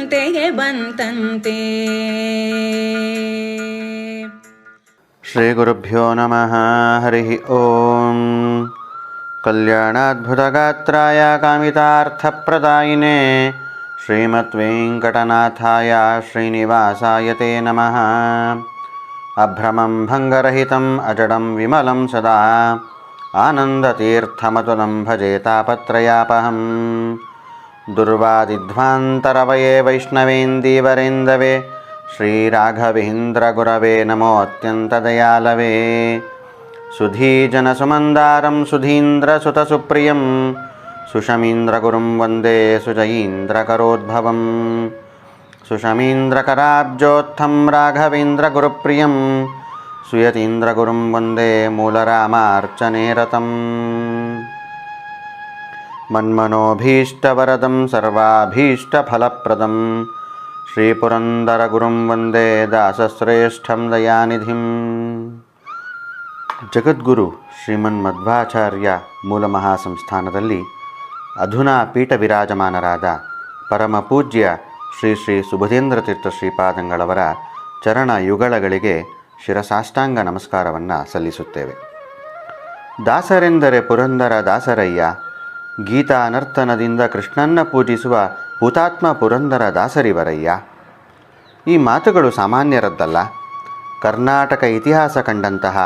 ಚಿಂತೆಗೆ ಬಂತಂತೆ. ಶ್ರೀ ಗುರುಭ್ಯೋ ನಮಃ. ಹರಿ ಓಂ. ಕಲ್ಯಾಣಾದ್ಭುತಗಾತ್ರಾಯ ಕಾಮಿತಾರ್ಥಪ್ರದಾಯಿನೇ ಶ್ರೀಮದ್ವೆಂಕಟನಾಥಾಯ ಶ್ರೀನಿವಾಸಾಯ ತೇ ನಮಃ. ಅಭ್ರಮಂ ಭಂಗರಹಿತಂ ಅಜಡಂ ವಿಮಲಂ ಸದಾ ಆನಂದತೀರ್ಥಮತುಲಂ ಭಜೆ ತಾಪತ್ರಯಾಪಹಂ. ದುರ್ವಾದಿಧ್ವಾಂತರವಯೇ ವೈಷ್ಣವೇಂದೀವರೇಂದವೇ ಶ್ರೀರಾಘವೇಂದ್ರಗುರವೇ ನಮೋ ಅತ್ಯಂತದಯಾಲವೇ. ಸುಧೀಜನಸುಮಂದಾರಂ ಸುಧೀಂದ್ರಸುತಸುಪ್ರಿಯಂ ಸುಷಮೀಂದ್ರಗುರುಂ ವಂದೇ ಸುಜಯೀಂದ್ರಕರೋದ್ಭವಂ. ಸುಷಮೀಂದ್ರಕರಾಬ್ಜೋತ್ಥಂ ರಾಘವೇಂದ್ರಗುರುಪ್ರಿಯಂ ಸುಯತೀಂದ್ರಗುರುಂ ವಂದೇ ಮೂಲರಾಮಾರ್ಚನೇರತಂ. ಮನ್ಮನೋಭೀಷ್ಟವರದಂ ಸರ್ವಾಭೀಷ್ಟಫಲಪ್ರದಂ ಶ್ರೀಪುರಂದರಗುರುಂ ವಂದೇ ದಾಸಶ್ರೇಷ್ಠಂ ದಯಾನಿಧಿಂ. ಜಗದ್ಗುರು ಶ್ರೀಮನ್ಮಧ್ವಾಚಾರ್ಯ ಮೂಲಮಹಾಸಂಸ್ಥಾನದಲ್ಲಿ ಅಧುನಾ ಪೀಠ ವಿರಾಜಮಾನರಾದ ಪರಮಪೂಜ್ಯ ಶ್ರೀ ಶ್ರೀ ಸುಬುಧೇಂದ್ರ ತೀರ್ಥ ಶ್ರೀಪಾದಂಗಳವರ ಚರಣ ಯುಗಳಗಳಿಗೆ ಶಿರಸಾಷ್ಟಾಂಗ ನಮಸ್ಕಾರವನ್ನು ಸಲ್ಲಿಸುತ್ತೇವೆ. ದಾಸರೆಂದರೆ ಪುರಂದರ ದಾಸರಯ್ಯ, ಗೀತಾ ನರ್ತನದಿಂದ ಕೃಷ್ಣನ್ನ ಪೂಜಿಸುವ ಹುತಾತ್ಮ ಪುರಂದರ ದಾಸರಿವರಯ್ಯ. ಈ ಮಾತುಗಳು ಸಾಮಾನ್ಯರದ್ದಲ್ಲ. ಕರ್ನಾಟಕ ಇತಿಹಾಸ ಕಂಡಂತಹ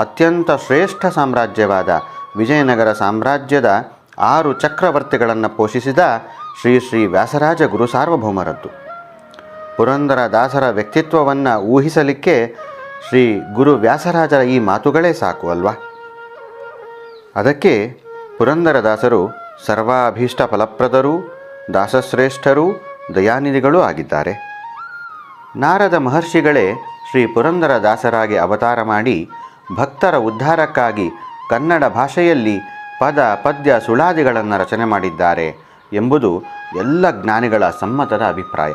ಅತ್ಯಂತ ಶ್ರೇಷ್ಠ ಸಾಮ್ರಾಜ್ಯವಾದ ವಿಜಯನಗರ ಸಾಮ್ರಾಜ್ಯದ 6 ಚಕ್ರವರ್ತಿಗಳನ್ನು ಪೋಷಿಸಿದ ಶ್ರೀ ಶ್ರೀ ವ್ಯಾಸರಾಜ ಗುರು ಸಾರ್ವಭೌಮರದ್ದು. ಪುರಂದರ ದಾಸರ ವ್ಯಕ್ತಿತ್ವವನ್ನು ಊಹಿಸಲಿಕ್ಕೆ ಶ್ರೀ ಗುರು ವ್ಯಾಸರಾಜರ ಈ ಮಾತುಗಳೇ ಸಾಕು ಅಲ್ವಾ. ಅದಕ್ಕೆ ಪುರಂದರದಾಸರು ಸರ್ವಾಭೀಷ್ಟ ಫಲಪ್ರದರು, ದಾಸಶ್ರೇಷ್ಠರೂ ದಯಾನಿಧಿಗಳೂ ಆಗಿದ್ದಾರೆ. ನಾರದ ಮಹರ್ಷಿಗಳೇ ಶ್ರೀ ಪುರಂದರದಾಸರಾಗಿ ಅವತಾರ ಮಾಡಿ ಭಕ್ತರ ಉದ್ಧಾರಕ್ಕಾಗಿ ಕನ್ನಡ ಭಾಷೆಯಲ್ಲಿ ಪದ ಪದ್ಯ ಸುಳಾದಿಗಳನ್ನು ರಚನೆ ಮಾಡಿದ್ದಾರೆ ಎಂಬುದು ಎಲ್ಲ ಜ್ಞಾನಿಗಳ ಸಮ್ಮತದ ಅಭಿಪ್ರಾಯ.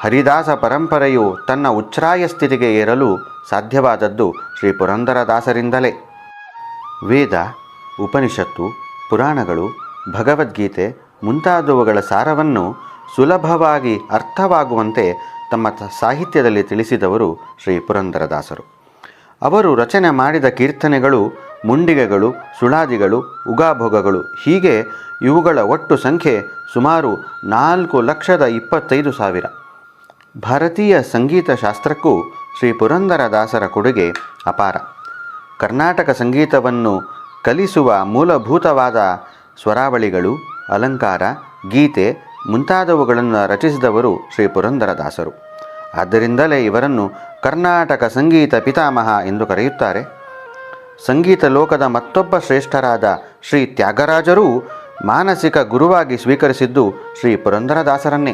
ಹರಿದಾಸ ಪರಂಪರೆಯು ತನ್ನ ಉಚ್ಛ್ರಾಯ ಸ್ಥಿತಿಗೆ ಏರಲು ಸಾಧ್ಯವಾದದ್ದು ಶ್ರೀ ಪುರಂದರದಾಸರಿಂದಲೇ. ವೇದ, ಉಪನಿಷತ್ತು, ಪುರಾಣಗಳು, ಭಗವದ್ಗೀತೆ ಮುಂತಾದವುಗಳ ಸಾರವನ್ನು ಸುಲಭವಾಗಿ ಅರ್ಥವಾಗುವಂತೆ ತಮ್ಮ ಸಾಹಿತ್ಯದಲ್ಲಿ ತಿಳಿಸಿದವರು ಶ್ರೀ ಪುರಂದರದಾಸರು. ಅವರು ರಚನೆ ಮಾಡಿದ ಕೀರ್ತನೆಗಳು, ಮುಂಡಿಗೆಗಳು, ಸುಳಾದಿಗಳು, ಉಗಾಭೋಗಗಳು ಹೀಗೆ ಇವುಗಳ ಒಟ್ಟು ಸಂಖ್ಯೆ ಸುಮಾರು 4,25,000. ಭಾರತೀಯ ಸಂಗೀತ ಶಾಸ್ತ್ರಕ್ಕೂ ಶ್ರೀ ಪುರಂದರದಾಸರ ಕೊಡುಗೆ ಅಪಾರ. ಕರ್ನಾಟಕ ಸಂಗೀತವನ್ನು ಕಲಿಸುವ ಮೂಲಭೂತವಾದ ಸ್ವರಾವಳಿಗಳು, ಅಲಂಕಾರ, ಗೀತೆ ಮುಂತಾದವುಗಳನ್ನು ರಚಿಸಿದವರು ಶ್ರೀ ಪುರಂದರದಾಸರು. ಆದ್ದರಿಂದಲೇ ಇವರನ್ನು ಕರ್ನಾಟಕ ಸಂಗೀತ ಪಿತಾಮಹ ಎಂದು ಕರೆಯುತ್ತಾರೆ. ಸಂಗೀತ ಲೋಕದ ಮತ್ತೊಬ್ಬ ಶ್ರೇಷ್ಠರಾದ ಶ್ರೀ ತ್ಯಾಗರಾಜರೂ ಮಾನಸಿಕ ಗುರುವಾಗಿ ಸ್ವೀಕರಿಸಿದ್ದು ಶ್ರೀ ಪುರಂದರದಾಸರನ್ನೇ.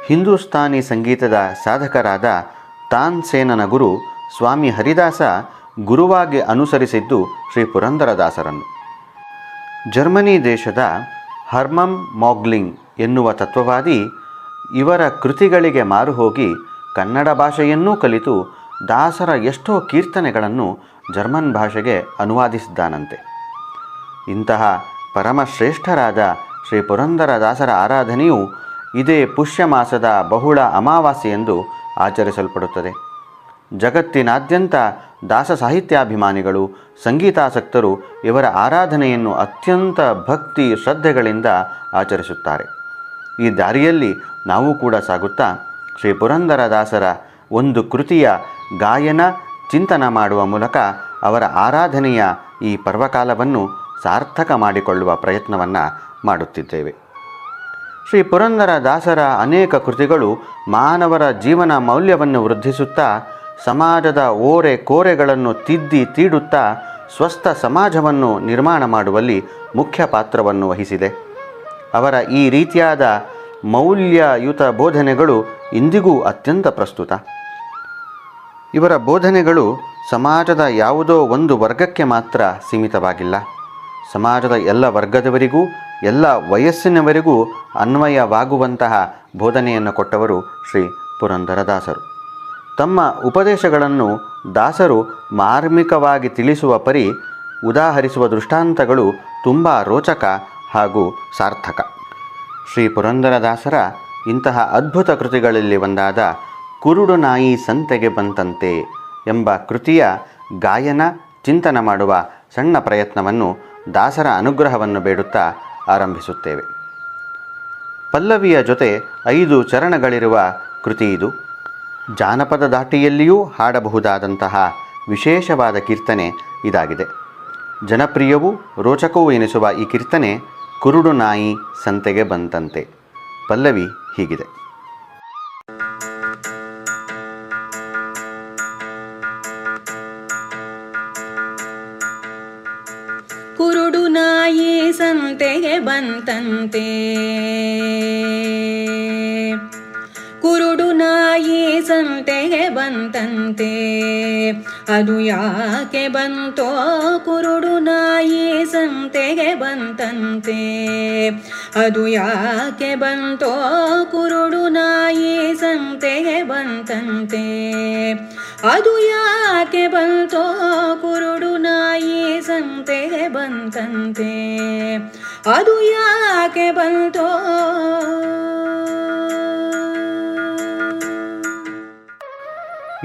ಹಿಂದೂಸ್ತಾನಿ ಸಂಗೀತದ ಸಾಧಕರಾದ ತಾನ್ಸೇನನ ಗುರು ಸ್ವಾಮಿ ಹರಿದಾಸ ಗುರುವಾಗಿ ಅನುಸರಿಸಿದ್ದು ಶ್ರೀ ಪುರಂದರದಾಸರನ್ನು. ಜರ್ಮನಿ ದೇಶದ ಹರ್ಮನ್ ಮೊಗ್ಲಿಂಗ್ ಎನ್ನುವ ತತ್ವವಾದಿ ಇವರ ಕೃತಿಗಳಿಗೆ ಮಾರುಹೋಗಿ ಕನ್ನಡ ಭಾಷೆಯನ್ನೂ ಕಲಿತು ದಾಸರ ಎಷ್ಟೋ ಕೀರ್ತನೆಗಳನ್ನು ಜರ್ಮನ್ ಭಾಷೆಗೆ ಅನುವಾದಿಸಿದ್ದಾನಂತೆ. ಇಂತಹ ಪರಮಶ್ರೇಷ್ಠರಾದ ಶ್ರೀ ಪುರಂದರದಾಸರ ಆರಾಧನೆಯು ಇದೇ ಪುಷ್ಯ ಮಾಸದ ಬಹುಳ ಅಮಾವಾಸ್ಯೆಯೆಂದು ಆಚರಿಸಲ್ಪಡುತ್ತದೆ. ಜಗತ್ತಿನಾದ್ಯಂತ ದಾಸ ಸಾಹಿತ್ಯಾಭಿಮಾನಿಗಳು, ಸಂಗೀತಾಸಕ್ತರು ಇವರ ಆರಾಧನೆಯನ್ನು ಅತ್ಯಂತ ಭಕ್ತಿ ಶ್ರದ್ಧೆಗಳಿಂದ ಆಚರಿಸುತ್ತಾರೆ. ಈ ದಾರಿಯಲ್ಲಿ ನಾವು ಕೂಡ ಸಾಗುತ್ತಾ ಶ್ರೀ ಪುರಂದರದಾಸರ ಒಂದು ಕೃತಿಯ ಗಾಯನ, ಚಿಂತನ ಮಾಡುವ ಮೂಲಕ ಅವರ ಆರಾಧನೆಯ ಈ ಪರ್ವಕಾಲವನ್ನು ಸಾರ್ಥಕ ಮಾಡಿಕೊಳ್ಳುವ ಪ್ರಯತ್ನವನ್ನು ಮಾಡುತ್ತಿದ್ದೇವೆ. ಶ್ರೀ ಪುರಂದರದಾಸರ ಅನೇಕ ಕೃತಿಗಳು ಮಾನವರ ಜೀವನ ಮೌಲ್ಯವನ್ನು ವೃದ್ಧಿಸುತ್ತಾ ಸಮಾಜದ ಓರೆ ಕೋರೆಗಳನ್ನು ತಿದ್ದಿ ತೀಡುತ್ತಾ ಸ್ವಸ್ಥ ಸಮಾಜವನ್ನು ನಿರ್ಮಾಣ ಮಾಡುವಲ್ಲಿ ಮುಖ್ಯ ಪಾತ್ರವನ್ನು ವಹಿಸಿದೆ. ಅವರ ಈ ರೀತಿಯಾದ ಮೌಲ್ಯಯುತ ಬೋಧನೆಗಳು ಇಂದಿಗೂ ಅತ್ಯಂತ ಪ್ರಸ್ತುತ. ಇವರ ಬೋಧನೆಗಳು ಸಮಾಜದ ಯಾವುದೋ ಒಂದು ವರ್ಗಕ್ಕೆ ಮಾತ್ರ ಸೀಮಿತವಾಗಿಲ್ಲ. ಸಮಾಜದ ಎಲ್ಲ ವರ್ಗದವರಿಗೂ, ಎಲ್ಲ ವಯಸ್ಸಿನವರಿಗೂ ಅನ್ವಯವಾಗುವಂತಹ ಬೋಧನೆಯನ್ನು ಕೊಟ್ಟವರು ಶ್ರೀ ಪುರಂದರದಾಸರು. ತಮ್ಮ ಉಪದೇಶಗಳನ್ನು ದಾಸರು ಮಾರ್ಮಿಕವಾಗಿ ತಿಳಿಸುವ ಪರಿ ಉದಾಹರಿಸುವ ದೃಷ್ಟಾಂತಗಳು ತುಂಬ ರೋಚಕ ಹಾಗೂ ಸಾರ್ಥಕ. ಶ್ರೀ ಪುರಂದರದಾಸರ ಇಂತಹ ಅದ್ಭುತ ಕೃತಿಗಳಲ್ಲಿ ಒಂದಾದ ಕುರುಡು ನಾಯಿ ಸಂತೆಗೆ ಬಂತಂತೆ ಎಂಬ ಕೃತಿಯ ಗಾಯನ ಚಿಂತನ ಮಾಡುವ ಸಣ್ಣ ಪ್ರಯತ್ನವನ್ನು ದಾಸರ ಅನುಗ್ರಹವನ್ನು ಬೇಡುತ್ತಾ ಆರಂಭಿಸುತ್ತೇವೆ. ಪಲ್ಲವಿಯ ಜೊತೆ 5 ಚರಣಗಳಿರುವ ಕೃತಿ ಇದು. ಜಾನಪದ ದಾಟಿಯಲ್ಲಿಯೂ ಹಾಡಬಹುದಾದಂತಹ ವಿಶೇಷವಾದ ಕೀರ್ತನೆ ಇದಾಗಿದೆ. ಜನಪ್ರಿಯವೂ ರೋಚಕವೂ ಎನಿಸುವ ಈ ಕೀರ್ತನೆ ಕುರುಡು ನಾಯಿ ಸಂತೆಗೆ ಬಂತಂತೆ. ಪಲ್ಲವಿ ಹೀಗಿದೆ. ಕುರುಡು ನಾಯಿ ಸಂತೆಗೆ ಬಂತಂತೆ, ಕುರುಡು ನಾಯಿ ಸಂತೆಗೆ ಬಂತಂತೆ, ಅದು ಯಾಕೆ ಬಂತೋ ಕುರುಡು ನಾಯಿ ಸಂತೆಗೆ ಬಂತಂತೆ, ಅದು ಯಾಕೆ ಬಂತೋ ಕುರುಡು ನಾಯಿ ಸಂತೆಗೆ ಬಂತಂತೆ, ಅದು ಯಾಕೆ ಬಂತೋ ಕುರುಡು ನಾಯಿ ಸಂತೆಗೆ ಬಂತಂತೆ, ಅದು ಯಾಕೆ ಬಂತೋ.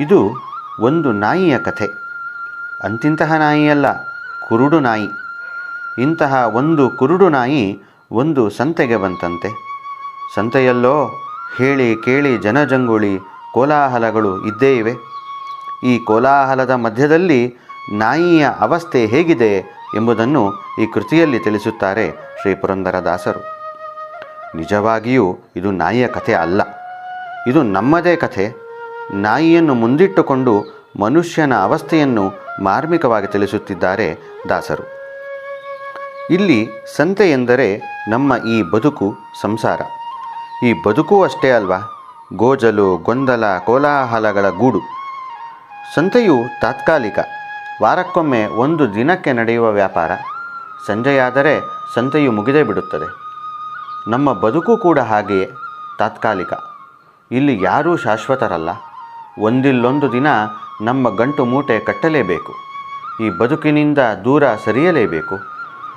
ಇದು ಒಂದು ನಾಯಿಯ ಕಥೆ. ಅಂತಿಂತಹ ನಾಯಿಯಲ್ಲ, ಕುರುಡು ನಾಯಿ. ಇಂತಹ ಒಂದು ಕುರುಡು ನಾಯಿ ಒಂದು ಸಂತೆಗೆ ಬಂತಂತೆ. ಸಂತೆಯಲ್ಲೋ ಹೇಳಿ ಕೇಳಿ ಜನಜಂಗುಳಿ ಕೋಲಾಹಲಗಳು ಇದ್ದೇ ಇವೆ. ಈ ಕೋಲಾಹಲದ ಮಧ್ಯದಲ್ಲಿ ನಾಯಿಯ ಅವಸ್ಥೆ ಹೇಗಿದೆ ಎಂಬುದನ್ನು ಈ ಕೃತಿಯಲ್ಲಿ ತಿಳಿಸುತ್ತಾರೆ ಶ್ರೀ ಪುರಂದರದಾಸರು. ನಿಜವಾಗಿಯೂ ಇದು ನಾಯಿಯ ಕಥೆ ಅಲ್ಲ, ಇದು ನಮ್ಮದೇ ಕಥೆ. ನಾಯಿಯನ್ನು ಮುಂದಿಟ್ಟುಕೊಂಡು ಮನುಷ್ಯನ ಅವಸ್ಥೆಯನ್ನು ಮಾರ್ಮಿಕವಾಗಿ ತಿಳಿಸುತ್ತಿದ್ದಾರೆ ದಾಸರು. ಇಲ್ಲಿ ಸಂತೆ ಎಂದರೆ ನಮ್ಮ ಈ ಬದುಕು, ಸಂಸಾರ. ಈ ಬದುಕು ಅಷ್ಟೇ ಅಲ್ವಾ, ಗೋಜಲು ಗೊಂದಲ ಕೋಲಾಹಲಗಳ ಗೂಡು. ಸಂತೆಯು ತಾತ್ಕಾಲಿಕ, ವಾರಕ್ಕೊಮ್ಮೆ 1 ದಿನಕ್ಕೆ ನಡೆಯುವ ವ್ಯಾಪಾರ. ಸಂಜೆಯಾದರೆ ಸಂತೆಯು ಮುಗಿದೇ ಬಿಡುತ್ತದೆ. ನಮ್ಮ ಬದುಕು ಕೂಡ ಹಾಗೆಯೇ ತಾತ್ಕಾಲಿಕ. ಇಲ್ಲಿ ಯಾರೂ ಶಾಶ್ವತರಲ್ಲ. ಒಂದಿಲ್ಲೊಂದು ದಿನ ನಮ್ಮ ಗಂಟು ಮೂಟೆ ಕಟ್ಟಲೇಬೇಕು, ಈ ಬದುಕಿನಿಂದ ದೂರ ಸರಿಯಲೇಬೇಕು.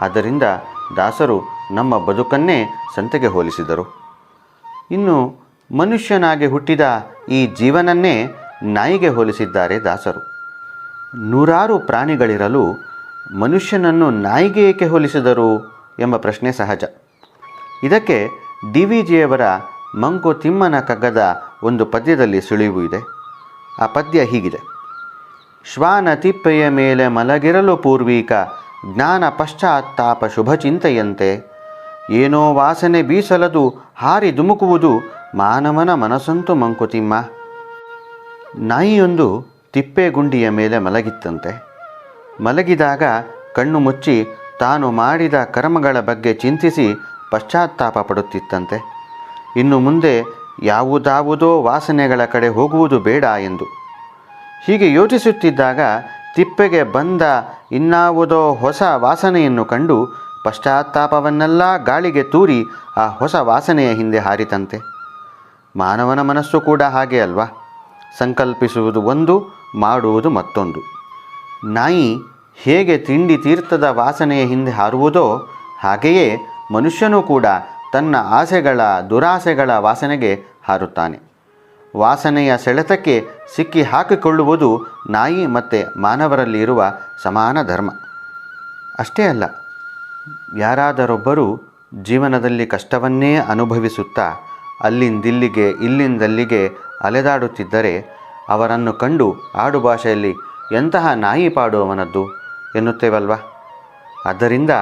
ಆದ್ದರಿಂದ ದಾಸರು ನಮ್ಮ ಬದುಕನ್ನೇ ಸಂತೆಗೆ ಹೋಲಿಸಿದರು. ಇನ್ನು ಮನುಷ್ಯನಾಗಿ ಹುಟ್ಟಿದ ಈ ಜೀವನನ್ನೇ ನಾಯಿಗೆ ಹೋಲಿಸಿದ್ದಾರೆ ದಾಸರು. ನೂರಾರು ಪ್ರಾಣಿಗಳಿರಲು ಮನುಷ್ಯನನ್ನು ನಾಯಿಗೆ ಏಕೆ ಹೋಲಿಸಿದರು ಎಂಬ ಪ್ರಶ್ನೆ ಸಹಜ. ಇದಕ್ಕೆ DVಜಿಯವರ ಮಂಕುತಿಮ್ಮನ ಕಗ್ಗದ ಒಂದು ಪದ್ಯದಲ್ಲಿ ಸುಳಿವು ಇದೆ. ಆ ಪದ್ಯ ಹೀಗಿದೆ: ಶ್ವಾನ ತಿಪ್ಪೆಯ ಮೇಲೆ ಮಲಗಿರಲು ಪೂರ್ವೀಕ ಜ್ಞಾನ ಪಶ್ಚಾತ್ತಾಪ ಶುಭ ಚಿಂತೆಯಂತೆ, ಏನೋ ವಾಸನೆ ಬೀಸಲದು ಹಾರಿ ಧುಮುಕುವುದು ಮಾನವನ ಮನಸ್ಸಂತು ಮಂಕುತಿಮ್ಮ. ನಾಯಿಯೊಂದು ತಿಪ್ಪೆಗುಂಡಿಯ ಮೇಲೆ ಮಲಗಿತ್ತಂತೆ. ಮಲಗಿದಾಗ ಕಣ್ಣು ಮುಚ್ಚಿ ತಾನು ಮಾಡಿದ ಕರ್ಮಗಳ ಬಗ್ಗೆ ಚಿಂತಿಸಿ ಪಶ್ಚಾತ್ತಾಪ ಪಡುತ್ತಿತ್ತಂತೆ. ಇನ್ನು ಮುಂದೆ ಯಾವುದಾವುದೋ ವಾಸನೆಗಳ ಕಡೆ ಹೋಗುವುದು ಬೇಡ ಎಂದು. ಹೀಗೆ ಯೋಚಿಸುತ್ತಿದ್ದಾಗ ತಿಪ್ಪೆಗೆ ಬಂದ ಇನ್ನಾವುದೋ ಹೊಸ ವಾಸನೆಯನ್ನು ಕಂಡು ಪಶ್ಚಾತ್ತಾಪವನ್ನೆಲ್ಲ ಗಾಳಿಗೆ ತೂರಿ ಆ ಹೊಸ ವಾಸನೆಯ ಹಿಂದೆ ಹಾರಿತಂತೆ. ಮಾನವನ ಮನಸ್ಸು ಕೂಡ ಹಾಗೆ ಅಲ್ವಾ? ಸಂಕಲ್ಪಿಸುವುದು ಒಂದು, ಮಾಡುವುದು ಮತ್ತೊಂದು. ನಾಯಿ ಹೇಗೆ ತಿಂಡಿ ತೀರ್ಥದ ವಾಸನೆಯ ಹಿಂದೆ ಹಾರುವುದೋ ಹಾಗೆಯೇ ಮನುಷ್ಯನೂ ಕೂಡ ತನ್ನ ಆಸೆಗಳ ದುರಾಸೆಗಳ ವಾಸನೆಗೆ ಹಾರುತ್ತಾನೆ. ವಾಸನೆಯ ಸೆಳೆತಕ್ಕೆ ಸಿಕ್ಕಿ ಹಾಕಿಕೊಳ್ಳುವುದು ನಾಯಿ ಮತ್ತು ಮಾನವರಲ್ಲಿ ಇರುವ ಸಮಾನ ಧರ್ಮ. ಅಷ್ಟೇ ಅಲ್ಲ, ಯಾರಾದರೊಬ್ಬರು ಜೀವನದಲ್ಲಿ ಕಷ್ಟವನ್ನೇ ಅನುಭವಿಸುತ್ತಾ ಅಲ್ಲಿಂದಿಲ್ಲಿಗೆ ಇಲ್ಲಿಂದಲ್ಲಿಗೆ ಅಲೆದಾಡುತ್ತಿದ್ದರೆ ಅವರನ್ನು ಕಂಡು ಆಡುಭಾಷೆಯಲ್ಲಿ ಎಂತಹ ನಾಯಿ ಪಾಡುವವನದ್ದು ಎನ್ನುತ್ತೇವಲ್ವ. ಆದ್ದರಿಂದ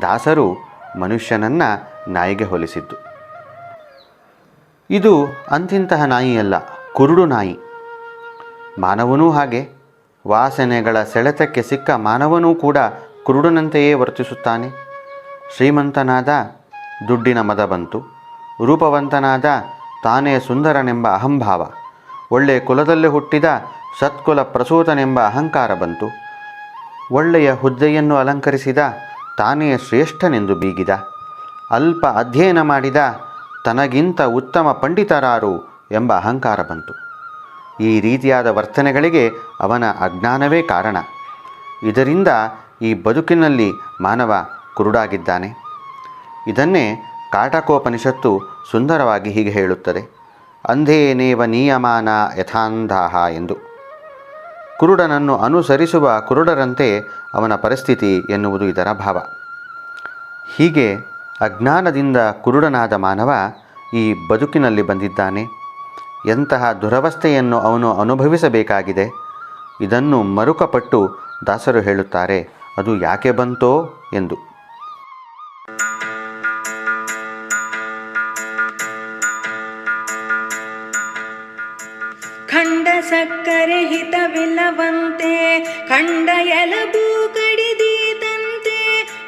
ದಾಸರು ಮನುಷ್ಯನನ್ನು ನಾಯಿಗೆ ಹೋಲಿಸಿದ್ದು. ಇದು ಅಂತಿಂತಹ ನಾಯಿಯಲ್ಲ, ಕುರುಡು ನಾಯಿ. ಮಾನವನೂ ಹಾಗೆ. ವಾಸನೆಗಳ ಸೆಳೆತಕ್ಕೆ ಸಿಕ್ಕ ಮಾನವನೂ ಕೂಡ ಕುರುಡನಂತೆಯೇ ವರ್ತಿಸುತ್ತಾನೆ. ಶ್ರೀಮಂತನಾದ, ದುಡ್ಡಿನ ಮದ ಬಂತು. ರೂಪವಂತನಾದ, ತಾನೇ ಸುಂದರನೆಂಬ ಅಹಂಭಾವ. ಒಳ್ಳೆಯ ಕುಲದಲ್ಲಿ ಹುಟ್ಟಿದ, ಸತ್ಕುಲ ಪ್ರಸೂತನೆಂಬ ಅಹಂಕಾರ ಬಂತು. ಒಳ್ಳೆಯ ಹುದ್ದೆಯನ್ನು ಅಲಂಕರಿಸಿದ, ತಾನೇ ಶ್ರೇಷ್ಠನೆಂದು ಬೀಗಿದ. ಅಲ್ಪ ಅಧ್ಯಯನ ಮಾಡಿದ, ತನಗಿಂತ ಉತ್ತಮ ಪಂಡಿತರಾರು ಎಂಬ ಅಹಂಕಾರ ಬಂತು. ಈ ರೀತಿಯಾದ ವರ್ತನೆಗಳಿಗೆ ಅವನ ಅಜ್ಞಾನವೇ ಕಾರಣ. ಇದರಿಂದ ಈ ಬದುಕಿನಲ್ಲಿ ಮಾನವ ಕುರುಡಾಗಿದ್ದಾನೆ. ಇದನ್ನೇ ಕಾಟಕೋಪನಿಷತ್ತು ಸುಂದರವಾಗಿ ಹೀಗೆ ಹೇಳುತ್ತದೆ, ಅಂಧೇನೇವ ನಿಯಮಾನ ಯಥಾಂಧಾಹ ಎಂದು. ಕುರುಡನನ್ನು ಅನುಸರಿಸುವ ಕುರುಡರಂತೆ ಅವನ ಪರಿಸ್ಥಿತಿ ಎನ್ನುವುದು ಇದರ ಭಾವ. ಹೀಗೆ ಅಜ್ಞಾನದಿಂದ ಕುರುಡನಾದ ಮಾನವ ಈ ಬದುಕಿನಲ್ಲಿ ಬಂದಿದ್ದಾನೆ. ಎಂತಹ ದುರವಸ್ಥೆಯನ್ನು ಅವನು ಅನುಭವಿಸಬೇಕಾಗಿದೆ. ಇದನ್ನು ಮರುಕಪಟ್ಟು ದಾಸರು ಹೇಳುತ್ತಾರೆ, ಅದು ಯಾಕೆ ಬಂತೋ ಎಂದು. ಖಂಡ ಸಕ್ಕರೆ ಹಿತವಿಲ್ಲವಂತೆ, ಖಂಡ ಎಲಬು ಕಡಿದೀತಂತೆ.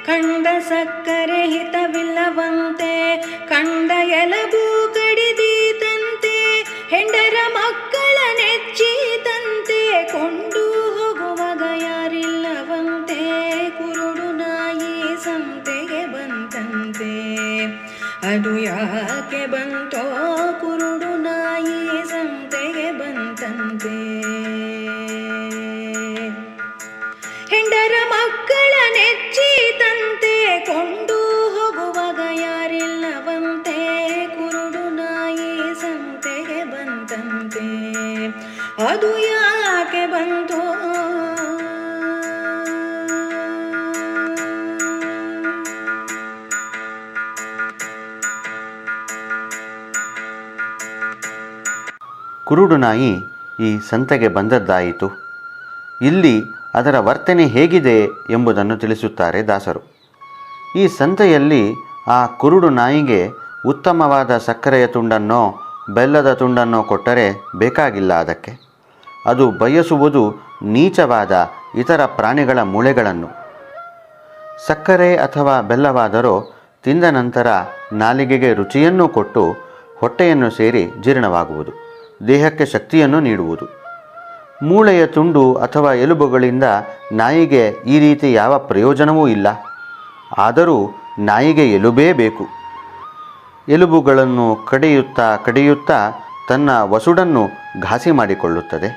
ಖಂಡ ಸಕ್ಕರೆ ಹಿತವಿಲ್ಲವಂತೆ, ಖಂಡ ಎಲಬು ಕಡಿದೀತಂತೆ. ಹೆಂಡರ ಮಕ್ಕಳ ನೆಚ್ಚೀತಂತೆ, ಕೊಂಡು ಹೋಗುವಾಗ ಯಾರಿಲ್ಲವಂತೆ. ಕುರುಡು ನಾಯಿ ಸಂತೆಗೆ ಬಂತಂತೆ, ಅದು ಯಾಕೆ ಬಂತೋ. ಕುರುಡು ನಾಯಿ ಸಂತೆಗೆ ಬಂತಂತೆ. ಹೆಂಡರ ಮಕ್ಕಳ ನೆಚ್ಚೀತಂತೆ, ಕೊಂಡು ಹೋಗುವಾಗ ಯಾರಿಲ್ಲವಂತೆ. ಕುರುಡು ನಾಯಿ ಸಂತೆಗೆ ಬಂತಂತೆ, ಅದು ಯಾಕೆ ಬಂತೋ. ಕುರುಡು ನಾಯಿ ಈ ಸಂತೆಗೆ ಬಂದದ್ದಾಯಿತು. ಇಲ್ಲಿ ಅದರ ವರ್ತನೆ ಹೇಗಿದೆ ಎಂಬುದನ್ನು ತಿಳಿಸುತ್ತಾರೆ ದಾಸರು. ಈ ಸಂತೆಯಲ್ಲಿ ಆ ಕುರುಡು ನಾಯಿಗೆ ಉತ್ತಮವಾದ ಸಕ್ಕರೆಯ ತುಂಡನ್ನೋ ಬೆಲ್ಲದ ತುಂಡನ್ನೋ ಕೊಟ್ಟರೆ ಬೇಕಾಗಿಲ್ಲ. ಅದಕ್ಕೆ ಅದು ಬಯಸುವುದು ನೀಚವಾದ ಇತರ ಪ್ರಾಣಿಗಳ ಮೂಳೆಗಳನ್ನು. ಸಕ್ಕರೆ ಅಥವಾ ಬೆಲ್ಲವಾದರೂ ತಿಂದ ನಂತರ ನಾಲಿಗೆಗೆ ರುಚಿಯನ್ನು ಕೊಟ್ಟು ಹೊಟ್ಟೆಯನ್ನು ಸೇರಿ ಜೀರ್ಣವಾಗುವುದು, ದೇಹಕ್ಕೆ ಶಕ್ತಿಯನ್ನು ನೀಡುವುದು. ಮೂಳೆಯ ತುಂಡು ಅಥವಾ ಎಲುಬುಗಳಿಂದ ನಾಯಿಗೆ ಈ ರೀತಿ ಯಾವ ಪ್ರಯೋಜನವೂ ಇಲ್ಲ. ಆದರೂ ನಾಯಿಗೆ ಎಲುಬೇ ಬೇಕು. ಎಲುಬುಗಳನ್ನು ಕಡಿಯುತ್ತಾ ತನ್ನ ವಸುಡನ್ನು ಘಾಸಿ ಮಾಡಿಕೊಳ್ಳುತ್ತದೆ.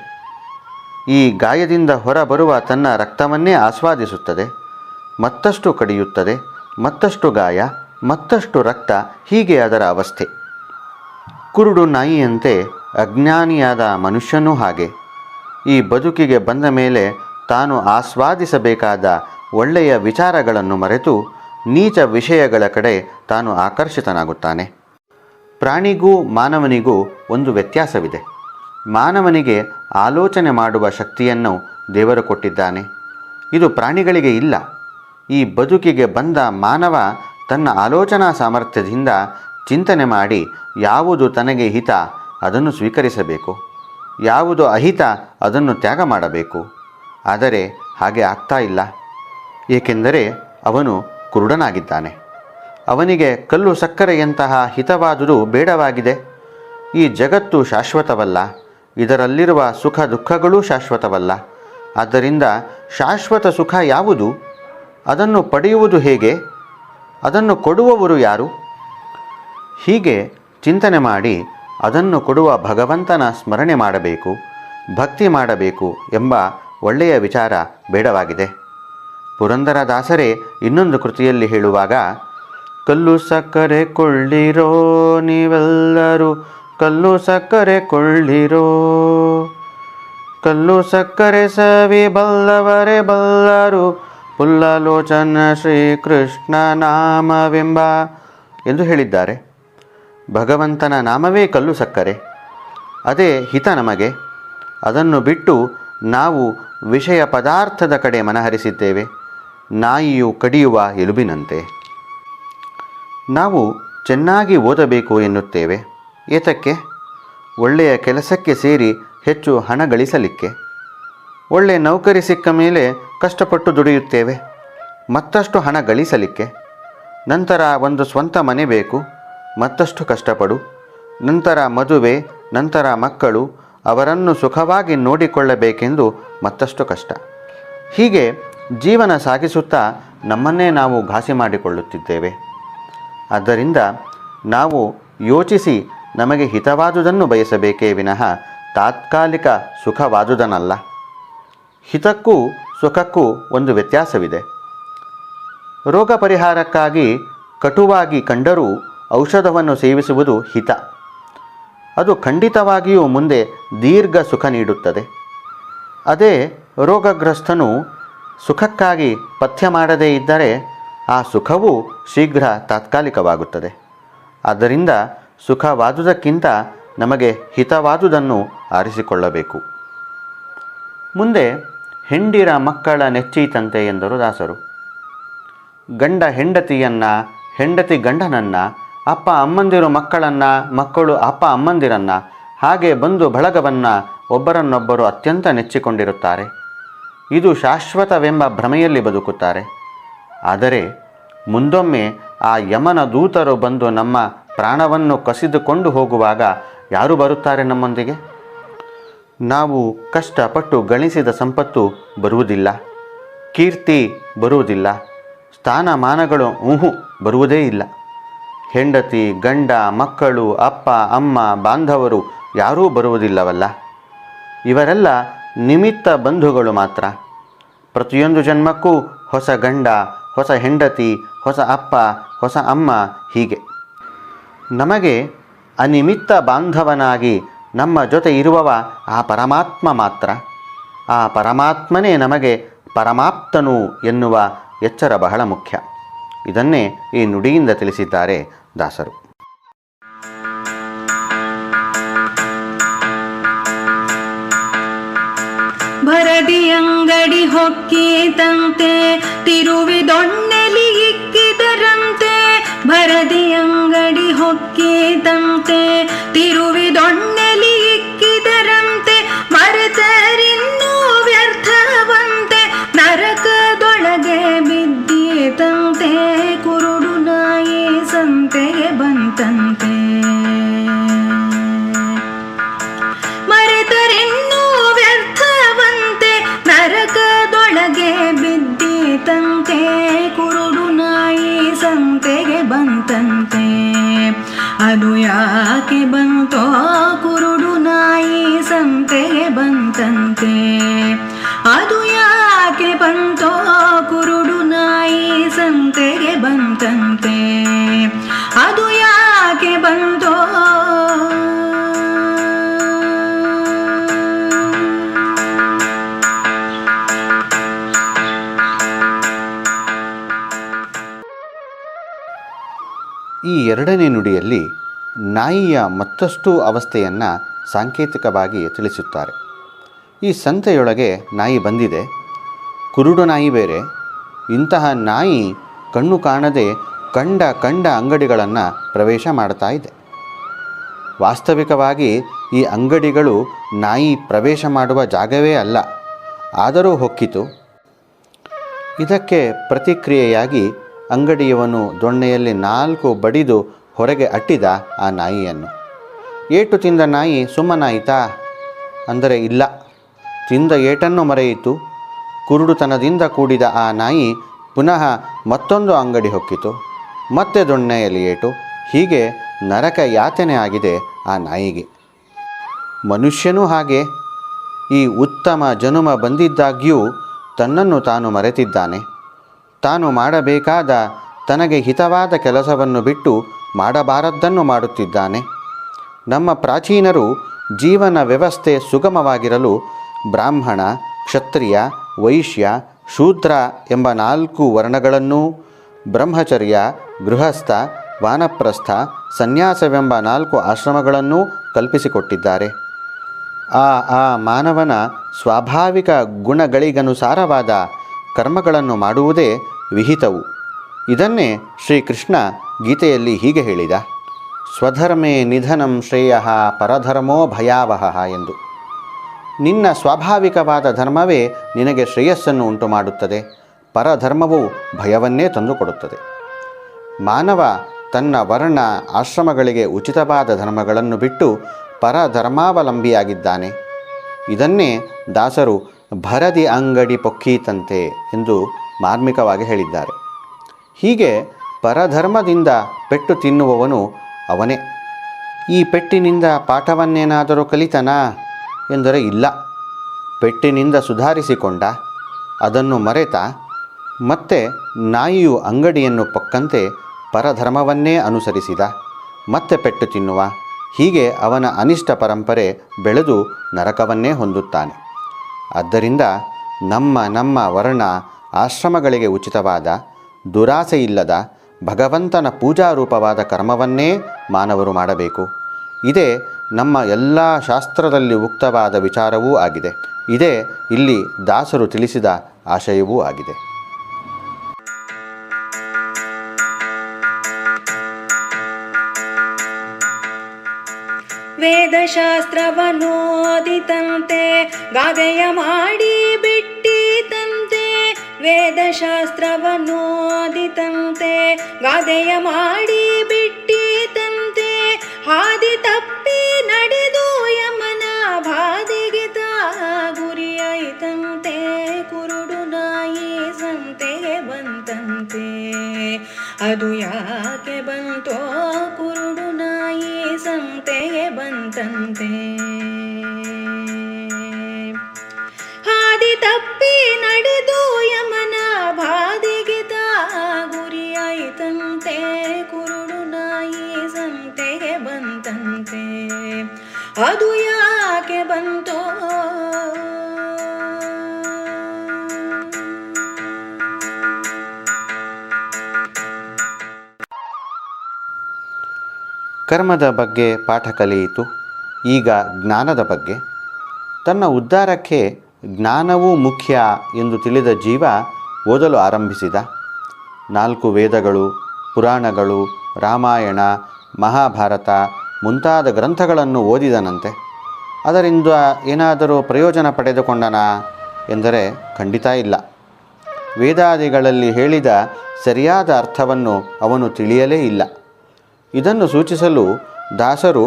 ಈ ಗಾಯದಿಂದ ಹೊರಬರುವ ತನ್ನ ರಕ್ತವನ್ನೇ ಆಸ್ವಾದಿಸುತ್ತದೆ. ಮತ್ತಷ್ಟು ಕಡಿಯುತ್ತದೆ, ಮತ್ತಷ್ಟು ಗಾಯ, ಮತ್ತಷ್ಟು ರಕ್ತ, ಹೀಗೆ ಅದರ ಅವಸ್ಥೆ. ಕುರುಡು ನಾಯಿಯಂತೆ ಅಜ್ಞಾನಿಯಾದ ಮನುಷ್ಯನೂ ಹಾಗೆ. ಈ ಬದುಕಿಗೆ ಬಂದ ಮೇಲೆ ತಾನು ಆಸ್ವಾದಿಸಬೇಕಾದ ಒಳ್ಳೆಯ ವಿಚಾರಗಳನ್ನು ಮರೆತು ನೀಚ ವಿಷಯಗಳ ಕಡೆ ತಾನು ಆಕರ್ಷಿತನಾಗುತ್ತಾನೆ. ಪ್ರಾಣಿಗೂ ಮಾನವನಿಗೂ ಒಂದು ವ್ಯತ್ಯಾಸವಿದೆ. ಮಾನವನಿಗೆ ಆಲೋಚನೆ ಮಾಡುವ ಶಕ್ತಿಯನ್ನು ದೇವರು ಕೊಟ್ಟಿದ್ದಾನೆ. ಇದು ಪ್ರಾಣಿಗಳಿಗೆ ಇಲ್ಲ. ಈ ಬದುಕಿಗೆ ಬಂದ ಮಾನವ ತನ್ನ ಆಲೋಚನಾ ಸಾಮರ್ಥ್ಯದಿಂದ ಚಿಂತನೆ ಮಾಡಿ ಯಾವುದು ತನಗೆ ಹಿತ ಅದನ್ನು ಸ್ವೀಕರಿಸಬೇಕು, ಯಾವುದು ಅಹಿತ ಅದನ್ನು ತ್ಯಾಗ ಮಾಡಬೇಕು. ಆದರೆ ಹಾಗೆ ಆಗ್ತಾ ಇಲ್ಲ. ಏಕೆಂದರೆ ಅವನು ಕುರುಡನಾಗಿದ್ದಾನೆ. ಅವನಿಗೆ ಕಲ್ಲು ಸಕ್ಕರೆಯಂತಹ ಹಿತವಾದುದು ಬೇಡವಾಗಿದೆ. ಈ ಜಗತ್ತು ಶಾಶ್ವತವಲ್ಲ, ಇದರಲ್ಲಿರುವ ಸುಖ ದುಃಖಗಳೂ ಶಾಶ್ವತವಲ್ಲ. ಆದ್ದರಿಂದ ಶಾಶ್ವತ ಸುಖ ಯಾವುದು? ಅದನ್ನು ಪಡೆಯುವುದು ಹೇಗೆ? ಅದನ್ನು ಕೊಡುವವರು ಯಾರು? ಹೀಗೆ ಚಿಂತನೆ ಮಾಡಿ ಅದನ್ನು ಕೊಡುವ ಭಗವಂತನ ಸ್ಮರಣೆ ಮಾಡಬೇಕು, ಭಕ್ತಿ ಮಾಡಬೇಕು ಎಂಬ ಒಳ್ಳೆಯ ವಿಚಾರ ಬೇಡವಾಗಿದೆ. ಪುರಂದರದಾಸರೇ ಇನ್ನೊಂದು ಕೃತಿಯಲ್ಲಿ ಹೇಳುವಾಗ, ಕಲ್ಲು ಸಕ್ಕರೆ ಕೊಳ್ಳಿರೋ ನೀವೆಲ್ಲರೂ, ಕಲ್ಲು ಸಕ್ಕರೆ ಕೊಳ್ಳಿರೋ, ಕಲ್ಲು ಸಕ್ಕರೆ ಸವಿ ಬಲ್ಲವರೇ ಬಲ್ಲರು, ಪುಲ್ಲಲೋಚನ ಶ್ರೀಕೃಷ್ಣ ನಾಮವೆಂಬ ಎಂದು ಹೇಳಿದ್ದಾರೆ. ಭಗವಂತನ ನಾಮವೇ ಕಲ್ಲು ಸಕ್ಕರೆ, ಅದೇ ಹಿತ ನಮಗೆ. ಅದನ್ನು ಬಿಟ್ಟು ನಾವು ವಿಷಯ ಪದಾರ್ಥದ ಕಡೆ ಮನಹರಿಸಿದ್ದೇವೆ. ನಾಯಿಯು ಕಡಿಯುವ ಎಲುಬಿನಂತೆ. ನಾವು ಚೆನ್ನಾಗಿ ಓದಬೇಕು ಎನ್ನುತ್ತೇವೆ. ಏತಕ್ಕೆ? ಒಳ್ಳೆಯ ಕೆಲಸಕ್ಕೆ ಸೇರಿ ಹೆಚ್ಚು ಹಣ ಗಳಿಸಲಿಕ್ಕೆ. ಒಳ್ಳೆಯ ನೌಕರಿ ಸಿಕ್ಕ ಮೇಲೆ ಕಷ್ಟಪಟ್ಟು ದುಡಿಯುತ್ತೇವೆ, ಮತ್ತಷ್ಟು ಹಣ ಗಳಿಸಲಿಕ್ಕೆ. ನಂತರ ಒಂದು ಸ್ವಂತ ಮನೆ ಬೇಕು, ಮತ್ತಷ್ಟು ಕಷ್ಟಪಡು. ನಂತರ ಮದುವೆ, ನಂತರ ಮಕ್ಕಳು, ಅವರನ್ನು ಸುಖವಾಗಿ ನೋಡಿಕೊಳ್ಳಬೇಕೆಂದು ಮತ್ತಷ್ಟು ಕಷ್ಟ. ಹೀಗೆ ಜೀವನ ಸಾಗಿಸುತ್ತಾ ನಮ್ಮನ್ನೇ ನಾವು ಘಾಸಿ ಮಾಡಿಕೊಳ್ಳುತ್ತಿದ್ದೇವೆ. ಆದ್ದರಿಂದ ನಾವು ಯೋಚಿಸಿ ನಮಗೆ ಹಿತವಾದುದನ್ನು ಬಯಸಬೇಕೇ ವಿನಃ ತಾತ್ಕಾಲಿಕ ಸುಖವಾದುದನ್ನಲ್ಲ. ಹಿತಕ್ಕೂ ಸುಖಕ್ಕೂ ಒಂದು ವ್ಯತ್ಯಾಸವಿದೆ. ರೋಗ ಪರಿಹಾರಕ್ಕಾಗಿ ಕಟುವಾಗಿ ಕಂಡರೂ ಔಷಧವನ್ನು ಸೇವಿಸುವುದು ಹಿತ. ಅದು ಖಂಡಿತವಾಗಿಯೂ ಮುಂದೆ ದೀರ್ಘ ಸುಖ ನೀಡುತ್ತದೆ. ಅದೇ ರೋಗಗ್ರಸ್ತನು ಸುಖಕ್ಕಾಗಿ ಪಥ್ಯ ಮಾಡದೇ ಇದ್ದರೆ ಆ ಸುಖವೂ ಶೀಘ್ರ ತಾತ್ಕಾಲಿಕವಾಗುತ್ತದೆ. ಆದ್ದರಿಂದ ಸುಖವಾದುದಕ್ಕಿಂತ ನಮಗೆ ಹಿತವಾದುದನ್ನು ಆರಿಸಿಕೊಳ್ಳಬೇಕು. ಮುಂದೆ ಹೆಂಡಿರ ಮಕ್ಕಳ ನೆಚ್ಚೀತಂತೆ ಎಂದರು ದಾಸರು. ಗಂಡ ಹೆಂಡತಿಯನ್ನು, ಹೆಂಡತಿ ಗಂಡನನ್ನು, ಅಪ್ಪ ಅಮ್ಮಂದಿರು ಮಕ್ಕಳನ್ನು, ಮಕ್ಕಳು ಅಪ್ಪ ಅಮ್ಮಂದಿರನ್ನು, ಹಾಗೆ ಬಂಧು ಬಳಗವನ್ನು ಒಬ್ಬರನ್ನೊಬ್ಬರು ಅತ್ಯಂತ ನೆಚ್ಚಿಕೊಂಡಿರುತ್ತಾರೆ. ಇದು ಶಾಶ್ವತವೆಂಬ ಭ್ರಮೆಯಲ್ಲಿ ಬದುಕುತ್ತಾರೆ. ಆದರೆ ಮುಂದೊಮ್ಮೆ ಆ ಯಮನ ದೂತರು ಬಂದು ನಮ್ಮ ಪ್ರಾಣವನ್ನು ಕಸಿದುಕೊಂಡು ಹೋಗುವಾಗ ಯಾರು ಬರುತ್ತಾರೆ ನಮ್ಮೊಂದಿಗೆ? ನಾವು ಕಷ್ಟಪಟ್ಟು ಗಳಿಸಿದ ಸಂಪತ್ತು ಬರುವುದಿಲ್ಲ, ಕೀರ್ತಿ ಬರುವುದಿಲ್ಲ, ಸ್ಥಾನಮಾನಗಳು ಬರುವುದೇ ಇಲ್ಲ. ಹೆಂಡತಿ, ಗಂಡ, ಮಕ್ಕಳು, ಅಪ್ಪ ಅಮ್ಮ, ಬಾಂಧವರು ಯಾರೂ ಬರುವುದಿಲ್ಲವಲ್ಲ. ಇವರೆಲ್ಲ ನಿಮಿತ್ತ ಬಂಧುಗಳು ಮಾತ್ರ. ಪ್ರತಿಯೊಂದು ಜನ್ಮಕ್ಕೂ ಹೊಸ ಗಂಡ, ಹೊಸ ಹೆಂಡತಿ, ಹೊಸ ಅಪ್ಪ, ಹೊಸ ಅಮ್ಮ, ಹೀಗೆ ನಮಗೆ ಅನಿಮಿತ್ತ ಬಾಂಧವನಾಗಿ ನಮ್ಮ ಜೊತೆ ಇರುವವ ಆ ಪರಮಾತ್ಮ ಮಾತ್ರ. ಆ ಪರಮಾತ್ಮನೇ ನಮಗೆ ಪರಮಾಪ್ತನು ಎನ್ನುವ ಎಚ್ಚರ ಬಹಳ ಮುಖ್ಯ. ಇದನ್ನೇ ಈ ನುಡಿಯಿಂದ ತಿಳಿಸಿದ್ದಾರೆ ದಾಸರು. ಭರದಿ ಅಂಗಡಿ ಹೊಕ್ಕೀತಂತೆ ತಿರುವಿದೊಣ್ಣೆಲಿ ಇಕ್ಕಿದರಂತೆ. ಭರದಿ ಅಂಗಡಿ ಹೊಕ್ಕೀತಂತೆ ತಿರುವಿದೊಣ್ಣೆಲಿ ಇಕ್ಕಿದರಂತೆ. ಮರೆತರಿನ್ನೂ ವ್ಯರ್ಥವಂತೆ ನರಕದೊಳಗೆ ಬಿದ್ದೀತಂತೆ. ಕುರುಡು ನಾಯಿ ಸಂತೆಗೆ ಬಂತಂತೆ. ಮರೆತರಿನ್ನೂ ವ್ಯರ್ಥವಂತೆ ನರಕದೊಳಗೆ ಬಿದ್ದೀತಂತೆ. ಕುರುಡು ನಾಯಿ ಸಂತೆಗೆ ಬಂತಂತೆ. ಅದು ಯಾಕೆ ಬಂತೋ ಕುರುಡು ನಾಯಿ ಸಂತೆಗೆ ಬಂತಂತೆ. ಅದು ಯಾಕೆ ಬಂತೋ ಕುರುಡು ನಾಯಿ ಸಂತೆಗೆ ಬಂತಂತೆ. ಅದು ಯಾಕೆ ಬಂತೋ. ಈ ಎರಡನೇ ನುಡಿಯಲ್ಲಿ ನಾಯಿಯ ಮತ್ತಷ್ಟು ಅವಸ್ಥೆಯನ್ನು ಸಾಂಕೇತಿಕವಾಗಿ ತಿಳಿಸುತ್ತಾರೆ. ಈ ಸಂತೆಯೊಳಗೆ ನಾಯಿ ಬಂದಿದೆ, ಕುರುಡು ನಾಯಿ ಬೇರೆ. ಇಂತಹ ನಾಯಿ ಕಣ್ಣು ಕಾಣದೆ ಕಂಡ ಅಂಗಡಿಗಳನ್ನು ಪ್ರವೇಶ ಮಾಡ್ತಾ ಇದೆ. ವಾಸ್ತವಿಕವಾಗಿ ಈ ಅಂಗಡಿಗಳು ನಾಯಿ ಪ್ರವೇಶ ಮಾಡುವ ಜಾಗವೇ ಅಲ್ಲ, ಆದರೂ ಹೊಕ್ಕಿತು. ಇದಕ್ಕೆ ಪ್ರತಿಕ್ರಿಯೆಯಾಗಿ ಅಂಗಡಿಯವನು ದೊಣ್ಣೆಯಲ್ಲಿ 4 ಬಡಿದು ಹೊರಗೆ ಅಟ್ಟಿದ ಆ ನಾಯಿಯನ್ನು. ಏಟು ತಿಂದ ನಾಯಿ ಸುಮ್ಮನಾಯಿತಾ ಅಂದರೆ ಇಲ್ಲ, ತಿಂದ ಏಟನ್ನು ಮರೆಯಿತು. ಕುರುಡುತನದಿಂದ ಕೂಡಿದ ಆ ನಾಯಿ ಪುನಃ ಮತ್ತೊಂದು ಅಂಗಡಿ ಹೊಕ್ಕಿತು, ಮತ್ತೆ ದೊಣ್ಣೆಯಲ್ಲಿ ಏಟು. ಹೀಗೆ ನರಕ ಯಾತನೆ ಆಗಿದೆ ಆ ನಾಯಿಗೆ. ಮನುಷ್ಯನೂ ಹಾಗೆ ಈ ಉತ್ತಮ ಜನುಮ ಬಂದಿದ್ದಾಗ್ಯೂ ತನ್ನನ್ನು ತಾನು ಮರೆತಿದ್ದಾನೆ. ತಾನು ಮಾಡಬೇಕಾದ ತನಗೆ ಹಿತವಾದ ಕೆಲಸವನ್ನು ಬಿಟ್ಟು ಮಾಡಬಾರದ್ದನ್ನು ಮಾಡುತ್ತಿದ್ದಾನೆ. ನಮ್ಮ ಪ್ರಾಚೀನರು ಜೀವನ ವ್ಯವಸ್ಥೆ ಸುಗಮವಾಗಿರಲು ಬ್ರಾಹ್ಮಣ, ಕ್ಷತ್ರಿಯ, ವೈಶ್ಯ, ಶೂದ್ರ ಎಂಬ 4 ವರ್ಣಗಳನ್ನೂ, ಬ್ರಹ್ಮಚರ್ಯ, ಗೃಹಸ್ಥ, ವಾನಪ್ರಸ್ಥ, ಸನ್ಯಾಸವೆಂಬ 4 ಆಶ್ರಮಗಳನ್ನೂ ಕಲ್ಪಿಸಿಕೊಟ್ಟಿದ್ದಾರೆ. ಆ ಮಾನವನ ಸ್ವಾಭಾವಿಕ ಗುಣಗಳಿಗನುಸಾರವಾದ ಕರ್ಮಗಳನ್ನು ಮಾಡುವುದೇ ವಿಹಿತವು. ಇದನ್ನೇ ಶ್ರೀಕೃಷ್ಣ ಗೀತೆಯಲ್ಲಿ ಹೀಗೆ ಹೇಳಿದ, ಸ್ವಧರ್ಮೇ ನಿಧನಂ ಶ್ರೇಯ ಪರಧರ್ಮೋ ಭಯಾವಹ ಎಂದು. ನಿನ್ನ ಸ್ವಾಭಾವಿಕವಾದ ಧರ್ಮವೇ ನಿನಗೆ ಶ್ರೇಯಸ್ಸನ್ನು ಉಂಟು ಮಾಡುತ್ತದೆ, ಪರಧರ್ಮವು ಭಯವನ್ನೇ ತಂದುಕೊಡುತ್ತದೆ. ಮಾನವ ತನ್ನ ವರ್ಣ ಆಶ್ರಮಗಳಿಗೆ ಉಚಿತವಾದ ಧರ್ಮಗಳನ್ನು ಬಿಟ್ಟು ಪರಧರ್ಮಾವಲಂಬಿಯಾಗಿದ್ದಾನೆ. ಇದನ್ನೇ ದಾಸರು ಭರದಿ ಅಂಗಡಿ ಪೊಕ್ಕೀತಂತೆ ಎಂದು ಮಾರ್ಮಿಕವಾಗಿ ಹೇಳಿದ್ದಾರೆ. ಹೀಗೆ ಪರಧರ್ಮದಿಂದ ಪೆಟ್ಟು ತಿನ್ನುವವನು ಅವನೇ. ಈ ಪೆಟ್ಟಿನಿಂದ ಪಾಠವನ್ನೇನಾದರೂ ಕಲಿತನಾ ಎಂದರೆ ಇಲ್ಲ. ಪೆಟ್ಟಿನಿಂದ ಸುಧಾರಿಸಿಕೊಂಡ, ಅದನ್ನು ಮರೆತ. ಮತ್ತೆ ನಾಯಿಯು ಅಂಗಡಿಯನ್ನು ಪೊಕ್ಕಂತೆ ಪರಧರ್ಮವನ್ನೇ ಅನುಸರಿಸಿದ. ಮತ್ತೆ ಪೆಟ್ಟು ತಿನ್ನುವ, ಹೀಗೆ ಅವನ ಅನಿಷ್ಟ ಪರಂಪರೆ ಬೆಳೆದು ನರಕವನ್ನೇ ಹೊಂದುತ್ತಾನೆ. ಆದ್ದರಿಂದ ನಮ್ಮ ವರ್ಣ ಆಶ್ರಮಗಳಿಗೆ ಉಚಿತವಾದ, ದುರಾಸೆಯಿಲ್ಲದ, ಭಗವಂತನ ಪೂಜಾರೂಪವಾದ ಕರ್ಮವನ್ನೇ ಮಾನವರು ಮಾಡಬೇಕು. ಇದೇ ನಮ್ಮ ಎಲ್ಲ ಶಾಸ್ತ್ರದಲ್ಲಿ ಉಕ್ತವಾದ ವಿಚಾರವೂ ಆಗಿದೆ. ಇದೇ ಇಲ್ಲಿ ದಾಸರು ತಿಳಿಸಿದ ಆಶಯವೂ ಆಗಿದೆ. ವೇದಶಾಸ್ತ್ರವನ್ನೋದಿತಂತೆ ಗಾದೆಯ ಮಾಡಿ ಬಿಟ್ಟಿತಂತೆ. ವೇದಶಾಸ್ತ್ರವನ್ನೋದಿತಂತೆ ಗಾದೆಯ ಮಾಡಿ ಬಿಟ್ಟಿತಂತೆ. ಹಾದಿ ತಪ್ಪಿ ನಡೆದು ಯಮನ ಬಾಧೆಗೆ ಗುರಿಯಾಯಿತಂತೆ. ಕುರುಡು ನಾಯಿ ಸಂತೆಗೆ ಬಂತಂತೆ, ಅದು ಯಾಕೆ ಬಂತೋ ಕುರುಡು ನಾಯಿ ಸಂತೆಗೆ ಬಂತಂತೆ. ಹಾದಿ ತಪ್ಪಿ ನಡೆದು ಯಮನ ಬಾಧೆಗೆ ಗುರಿಯಾಯಿತಂತೆ. ಕುರುಡು ನಾಯಿ ಸಂತೆಗೆ ಬಂತಂತೆ, ಅದು ಯಾಕೆ ಬಂತೋ. ಕರ್ಮದ ಬಗ್ಗೆ ಪಾಠ ಕಲಿಯಿತು. ಈಗ ಜ್ಞಾನದ ಬಗ್ಗೆ. ತನ್ನ ಉದ್ಧಾರಕ್ಕೆ ಜ್ಞಾನವೂ ಮುಖ್ಯ ಎಂದು ತಿಳಿದ ಜೀವ ಓದಲು ಆರಂಭಿಸಿದ. 4 ವೇದಗಳು, ಪುರಾಣಗಳು, ರಾಮಾಯಣ, ಮಹಾಭಾರತ ಮುಂತಾದ ಗ್ರಂಥಗಳನ್ನು ಓದಿದನಂತೆ. ಅದರಿಂದ ಏನಾದರೂ ಪ್ರಯೋಜನ ಪಡೆದುಕೊಂಡನಾ ಎಂದರೆ ಖಂಡಿತ ಇಲ್ಲ. ವೇದಾದಿಗಳಲ್ಲಿ ಹೇಳಿದ ಸರಿಯಾದ ಅರ್ಥವನ್ನು ಅವನು ತಿಳಿಯಲೇ ಇಲ್ಲ. ಇದನ್ನು ಸೂಚಿಸಲು ದಾಸರು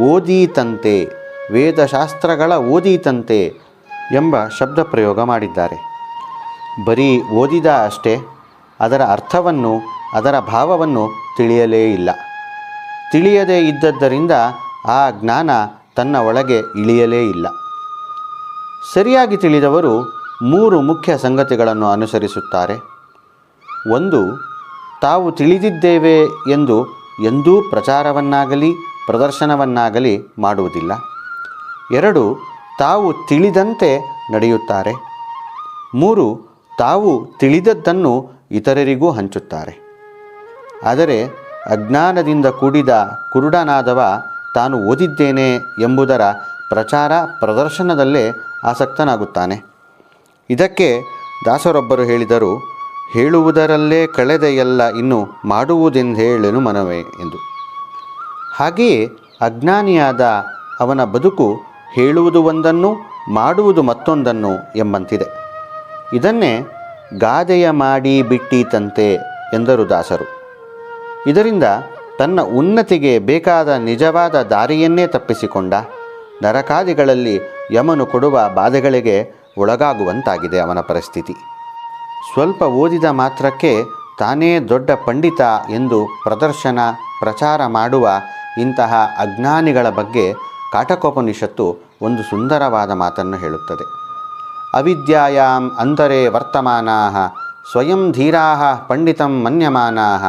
ಓದೀತಂತೆ, ವೇದಶಾಸ್ತ್ರಗಳ ಓದೀತಂತೆ ಎಂಬ ಶಬ್ದ ಪ್ರಯೋಗ ಮಾಡಿದ್ದಾರೆ. ಬರೀ ಓದಿದ ಅಷ್ಟೇ, ಅದರ ಅರ್ಥವನ್ನು, ಅದರ ಭಾವವನ್ನು ತಿಳಿಯಲೇ ಇಲ್ಲ. ತಿಳಿಯದೇ ಇದ್ದದ್ದರಿಂದ ಆ ಜ್ಞಾನ ತನ್ನ ಒಳಗೆ ಇಳಿಯಲೇ ಇಲ್ಲ. ಸರಿಯಾಗಿ ತಿಳಿದವರು 3 ಮುಖ್ಯ ಸಂಗತಿಗಳನ್ನು ಅನುಸರಿಸುತ್ತಾರೆ. 1. ತಾವು ತಿಳಿದಿದ್ದೇವೆ ಎಂದು ಎಂದೂ ಪ್ರಚಾರವನ್ನಾಗಲಿ ಪ್ರದರ್ಶನವನ್ನಾಗಲಿ ಮಾಡುವುದಿಲ್ಲ. 2. ತಾವು ತಿಳಿದಂತೆ ನಡೆಯುತ್ತಾರೆ. 3. ತಾವು ತಿಳಿದದ್ದನ್ನು ಇತರರಿಗೂ ಹಂಚುತ್ತಾರೆ. ಆದರೆ ಅಜ್ಞಾನದಿಂದ ಕೂಡಿದ ಕುರುಡನಾದವ ತಾನು ಓದಿದ್ದೇನೆ ಎಂಬುದರ ಪ್ರಚಾರ ಪ್ರದರ್ಶನದಲ್ಲೇ ಆಸಕ್ತನಾಗುತ್ತಾನೆ. ಇದಕ್ಕೆ ದಾಸರೊಬ್ಬರು ಹೇಳಿದರು, ಹೇಳುವುದರಲ್ಲೇ ಕಳೆದೆಯಲ್ಲ ಇನ್ನು ಮಾಡುವುದೆಂದೇಳೆನು ಮನವೇ ಎಂದು. ಹಾಗೆಯೇ ಅಜ್ಞಾನಿಯಾದ ಅವನ ಬದುಕು ಹೇಳುವುದು ಒಂದನ್ನು ಮಾಡುವುದು ಮತ್ತೊಂದನ್ನು ಎಂಬಂತಿದೆ. ಇದನ್ನೇ ಗಾದೆಯ ಮಾಡಿ ಬಿಟ್ಟೀತಂತೆ ಎಂದರು ದಾಸರು. ಇದರಿಂದ ತನ್ನ ಉನ್ನತಿಗೆ ಬೇಕಾದ ನಿಜವಾದ ದಾರಿಯನ್ನೇ ತಪ್ಪಿಸಿಕೊಂಡ, ನರಕಾದಿಗಳಲ್ಲಿ ಯಮನು ಕೊಡುವ ಬಾಧೆಗಳಿಗೆ ಒಳಗಾಗುವಂತಾಗಿದೆ ಅವನ ಪರಿಸ್ಥಿತಿ. ಸ್ವಲ್ಪ ಓದಿದ ಮಾತ್ರಕ್ಕೆ ತಾನೇ ದೊಡ್ಡ ಪಂಡಿತ ಎಂದು ಪ್ರದರ್ಶನ ಪ್ರಚಾರ ಮಾಡುವ ಇಂತಹ ಅಜ್ಞಾನಿಗಳ ಬಗ್ಗೆ ಕಾಠಕೋಪನಿಷತ್ತು ಒಂದು ಸುಂದರವಾದ ಮಾತನ್ನು ಹೇಳುತ್ತದೆ. ಅವಿದ್ಯಾಯಾಂ ಅಂತರೇ ವರ್ತಮಾನಾಃ ಸ್ವಯಂ ಧೀರಾಃ ಪಂಡಿತಂ ಮನ್ಯಮಾನಾಃ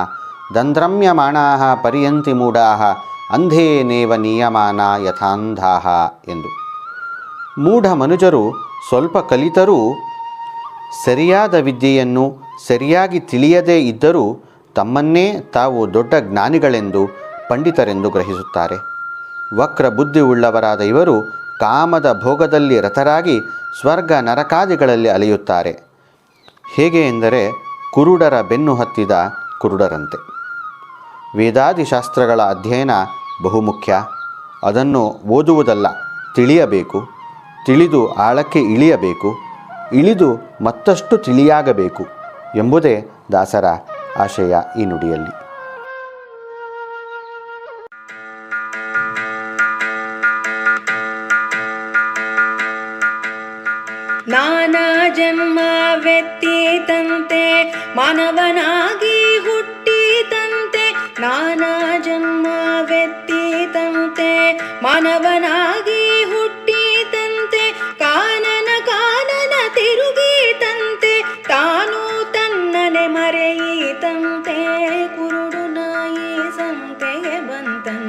ದಂದ್ರಮ್ಯಮಾಣಾಃ ಪರ್ಯಂತಿ ಮೂಢಾಃ ಅಂಧೇನೇವ ನಿಯಮಾನ ಯಥಾಂಧಾಃ ಎಂದು. ಮೂಢ ಮನುಜರು ಸ್ವಲ್ಪ ಕಲಿತರೂ ಸರಿಯಾದ ವಿದ್ಯೆಯನ್ನು ಸರಿಯಾಗಿ ತಿಳಿಯದೇ ಇದ್ದರೂ ತಮ್ಮನ್ನೇ ತಾವು ದೊಡ್ಡ ಜ್ಞಾನಿಗಳೆಂದು ಪಂಡಿತರೆಂದು ಗ್ರಹಿಸುತ್ತಾರೆ. ವಕ್ರ ಬುದ್ಧಿ ಉಳ್ಳವರಾದ ಇವರು ಕಾಮದ ಭೋಗದಲ್ಲಿ ರತರಾಗಿ ಸ್ವರ್ಗ ನರಕಾದಿಗಳಲ್ಲಿ ಅಲೆಯುತ್ತಾರೆ. ಹೇಗೆ ಎಂದರೆ ಕುರುಡರ ಬೆನ್ನು ಹತ್ತಿದ ಕುರುಡರಂತೆ. ವೇದಾದಿ ಶಾಸ್ತ್ರಗಳ ಅಧ್ಯಯನ ಬಹುಮುಖ್ಯ. ಅದನ್ನು ಓದುವುದಲ್ಲ, ತಿಳಿಯಬೇಕು. ತಿಳಿದು ಆಳಕ್ಕೆ ಇಳಿಯಬೇಕು. ಇಳಿದು ಮತ್ತಷ್ಟು ತಿಳಿಯಾಗಬೇಕು ಎಂಬುದೇ ದಾಸರ ಆಶಯ ಈ ನುಡಿಯಲ್ಲಿ. ನಾನಾ ಜನ್ಮವೆತ್ತೀತಂತೆ ಮಾನವನಾಗಿ ಹುಟ್ಟಿತಂತೆ. ನಾನಾ ಜನ್ಮವೆತ್ತೀತಂತೆ ಮಾನವನಾಗಿ ಹುಟ್ಟಿತಂತೆ. ಕಾನನ ಕಾನನ ತಿರುಗೀತಂತೆ ತಾನು ತನ್ನನೆ ಮರೆಯೀತಂತೆ. ಕುರುಡು ನಾಯಿ ಸಂತೆಗೆ ಬಂತಂತೆ.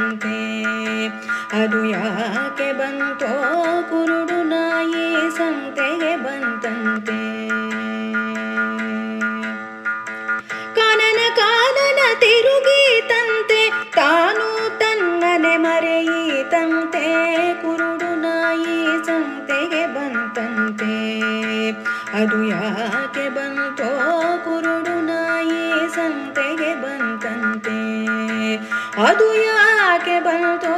ತಿರುಗೀತಂತೆ ತಾನು ತನ್ನನೆ ಮರೆಯೀತಂತೆ ಕುರುಡು ನಾಯಿ ಸಂತೆಗೆ ಬಂತಂತೆ ಅದು ಯಾಕೆ ಬಂತೋ ಕುರುಡು ನಾಯಿ ಸಂತೆಗೆ ಬಂತಂತೆ ಅದು ಯಾಕೆ ಬಂತೋ.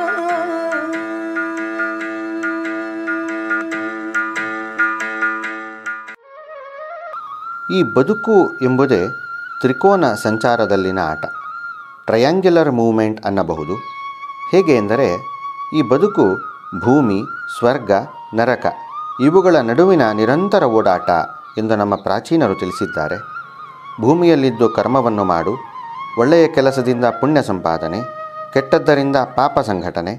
ಈ ಬದುಕು ಎಂಬುದೇ ತ್ರಿಕೋನ ಸಂಚಾರದಲ್ಲಿನ ಆಟ, ಟ್ರಯಾಂಗ್ಯುಲರ್ ಮೂವ್ಮೆಂಟ್ ಅನ್ನಬಹುದು. ಹೇಗೆ ಎಂದರೆ ಈ ಬದುಕು ಭೂಮಿ, ಸ್ವರ್ಗ, ನರಕ ಇವುಗಳ ನಡುವಿನ ನಿರಂತರ ಓಡಾಟ ಎಂದು ನಮ್ಮ ಪ್ರಾಚೀನರು ತಿಳಿಸಿದ್ದಾರೆ. ಭೂಮಿಯಲ್ಲಿದ್ದು ಕರ್ಮವನ್ನು ಮಾಡು, ಒಳ್ಳೆಯ ಕೆಲಸದಿಂದ ಪುಣ್ಯ ಸಂಪಾದನೆ, ಕೆಟ್ಟದ್ದರಿಂದ ಪಾಪ ಸಂಘಟನೆ,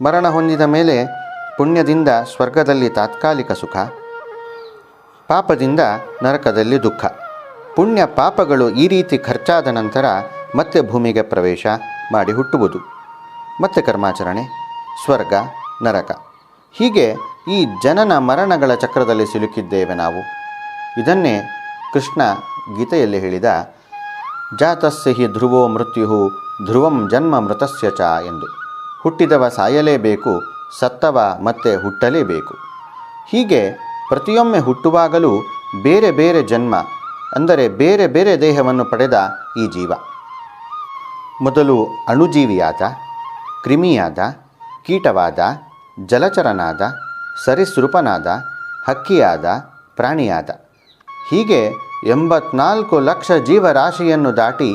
ಮರಣ ಹೊಂದಿದ ಮೇಲೆ ಪುಣ್ಯದಿಂದ ಸ್ವರ್ಗದಲ್ಲಿ ತಾತ್ಕಾಲಿಕ ಸುಖ, ಪಾಪದಿಂದ ನರಕದಲ್ಲಿ ದುಃಖ. ಪುಣ್ಯ ಪಾಪಗಳು ಈ ರೀತಿ ಖರ್ಚಾದ ನಂತರ ಮತ್ತೆ ಭೂಮಿಗೆ ಪ್ರವೇಶ ಮಾಡಿ ಹುಟ್ಟುವುದು, ಮತ್ತೆ ಕರ್ಮಾಚರಣೆ, ಸ್ವರ್ಗ, ನರಕ. ಹೀಗೆ ಈ ಜನನ ಮರಣಗಳ ಚಕ್ರದಲ್ಲಿ ಸಿಲುಕಿದ್ದೇವೆ ನಾವು. ಇದನ್ನೇ ಕೃಷ್ಣ ಗೀತೆಯಲ್ಲಿ ಹೇಳಿದ ಜಾತಸ್ಯ ಹಿ ಧ್ರುವೋ ಮೃತ್ಯು ಧ್ರುವಂ ಜನ್ಮ ಮೃತಸ್ಯ ಚ ಎಂದು. ಹುಟ್ಟಿದವ ಸಾಯಲೇಬೇಕು, ಸತ್ತವ ಮತ್ತೆ ಹುಟ್ಟಲೇಬೇಕು. ಹೀಗೆ ಪ್ರತಿಯೊಮ್ಮೆ ಹುಟ್ಟುವಾಗಲೂ ಬೇರೆ ಬೇರೆ ಜನ್ಮ, ಅಂದರೆ ಬೇರೆ ಬೇರೆ ದೇಹವನ್ನು ಪಡೆದ ಈ ಜೀವ. ಮೊದಲು ಅಣುಜೀವಿಯಾದ, ಕ್ರಿಮಿಯಾದ, ಕೀಟವಾದ, ಜಲಚರನಾದ, ಸರೀಸೃಪನಾದ, ಹಕ್ಕಿಯಾದ, ಪ್ರಾಣಿಯಾದ. ಹೀಗೆ 84 ಲಕ್ಷ ಜೀವರಾಶಿಯನ್ನು ದಾಟಿ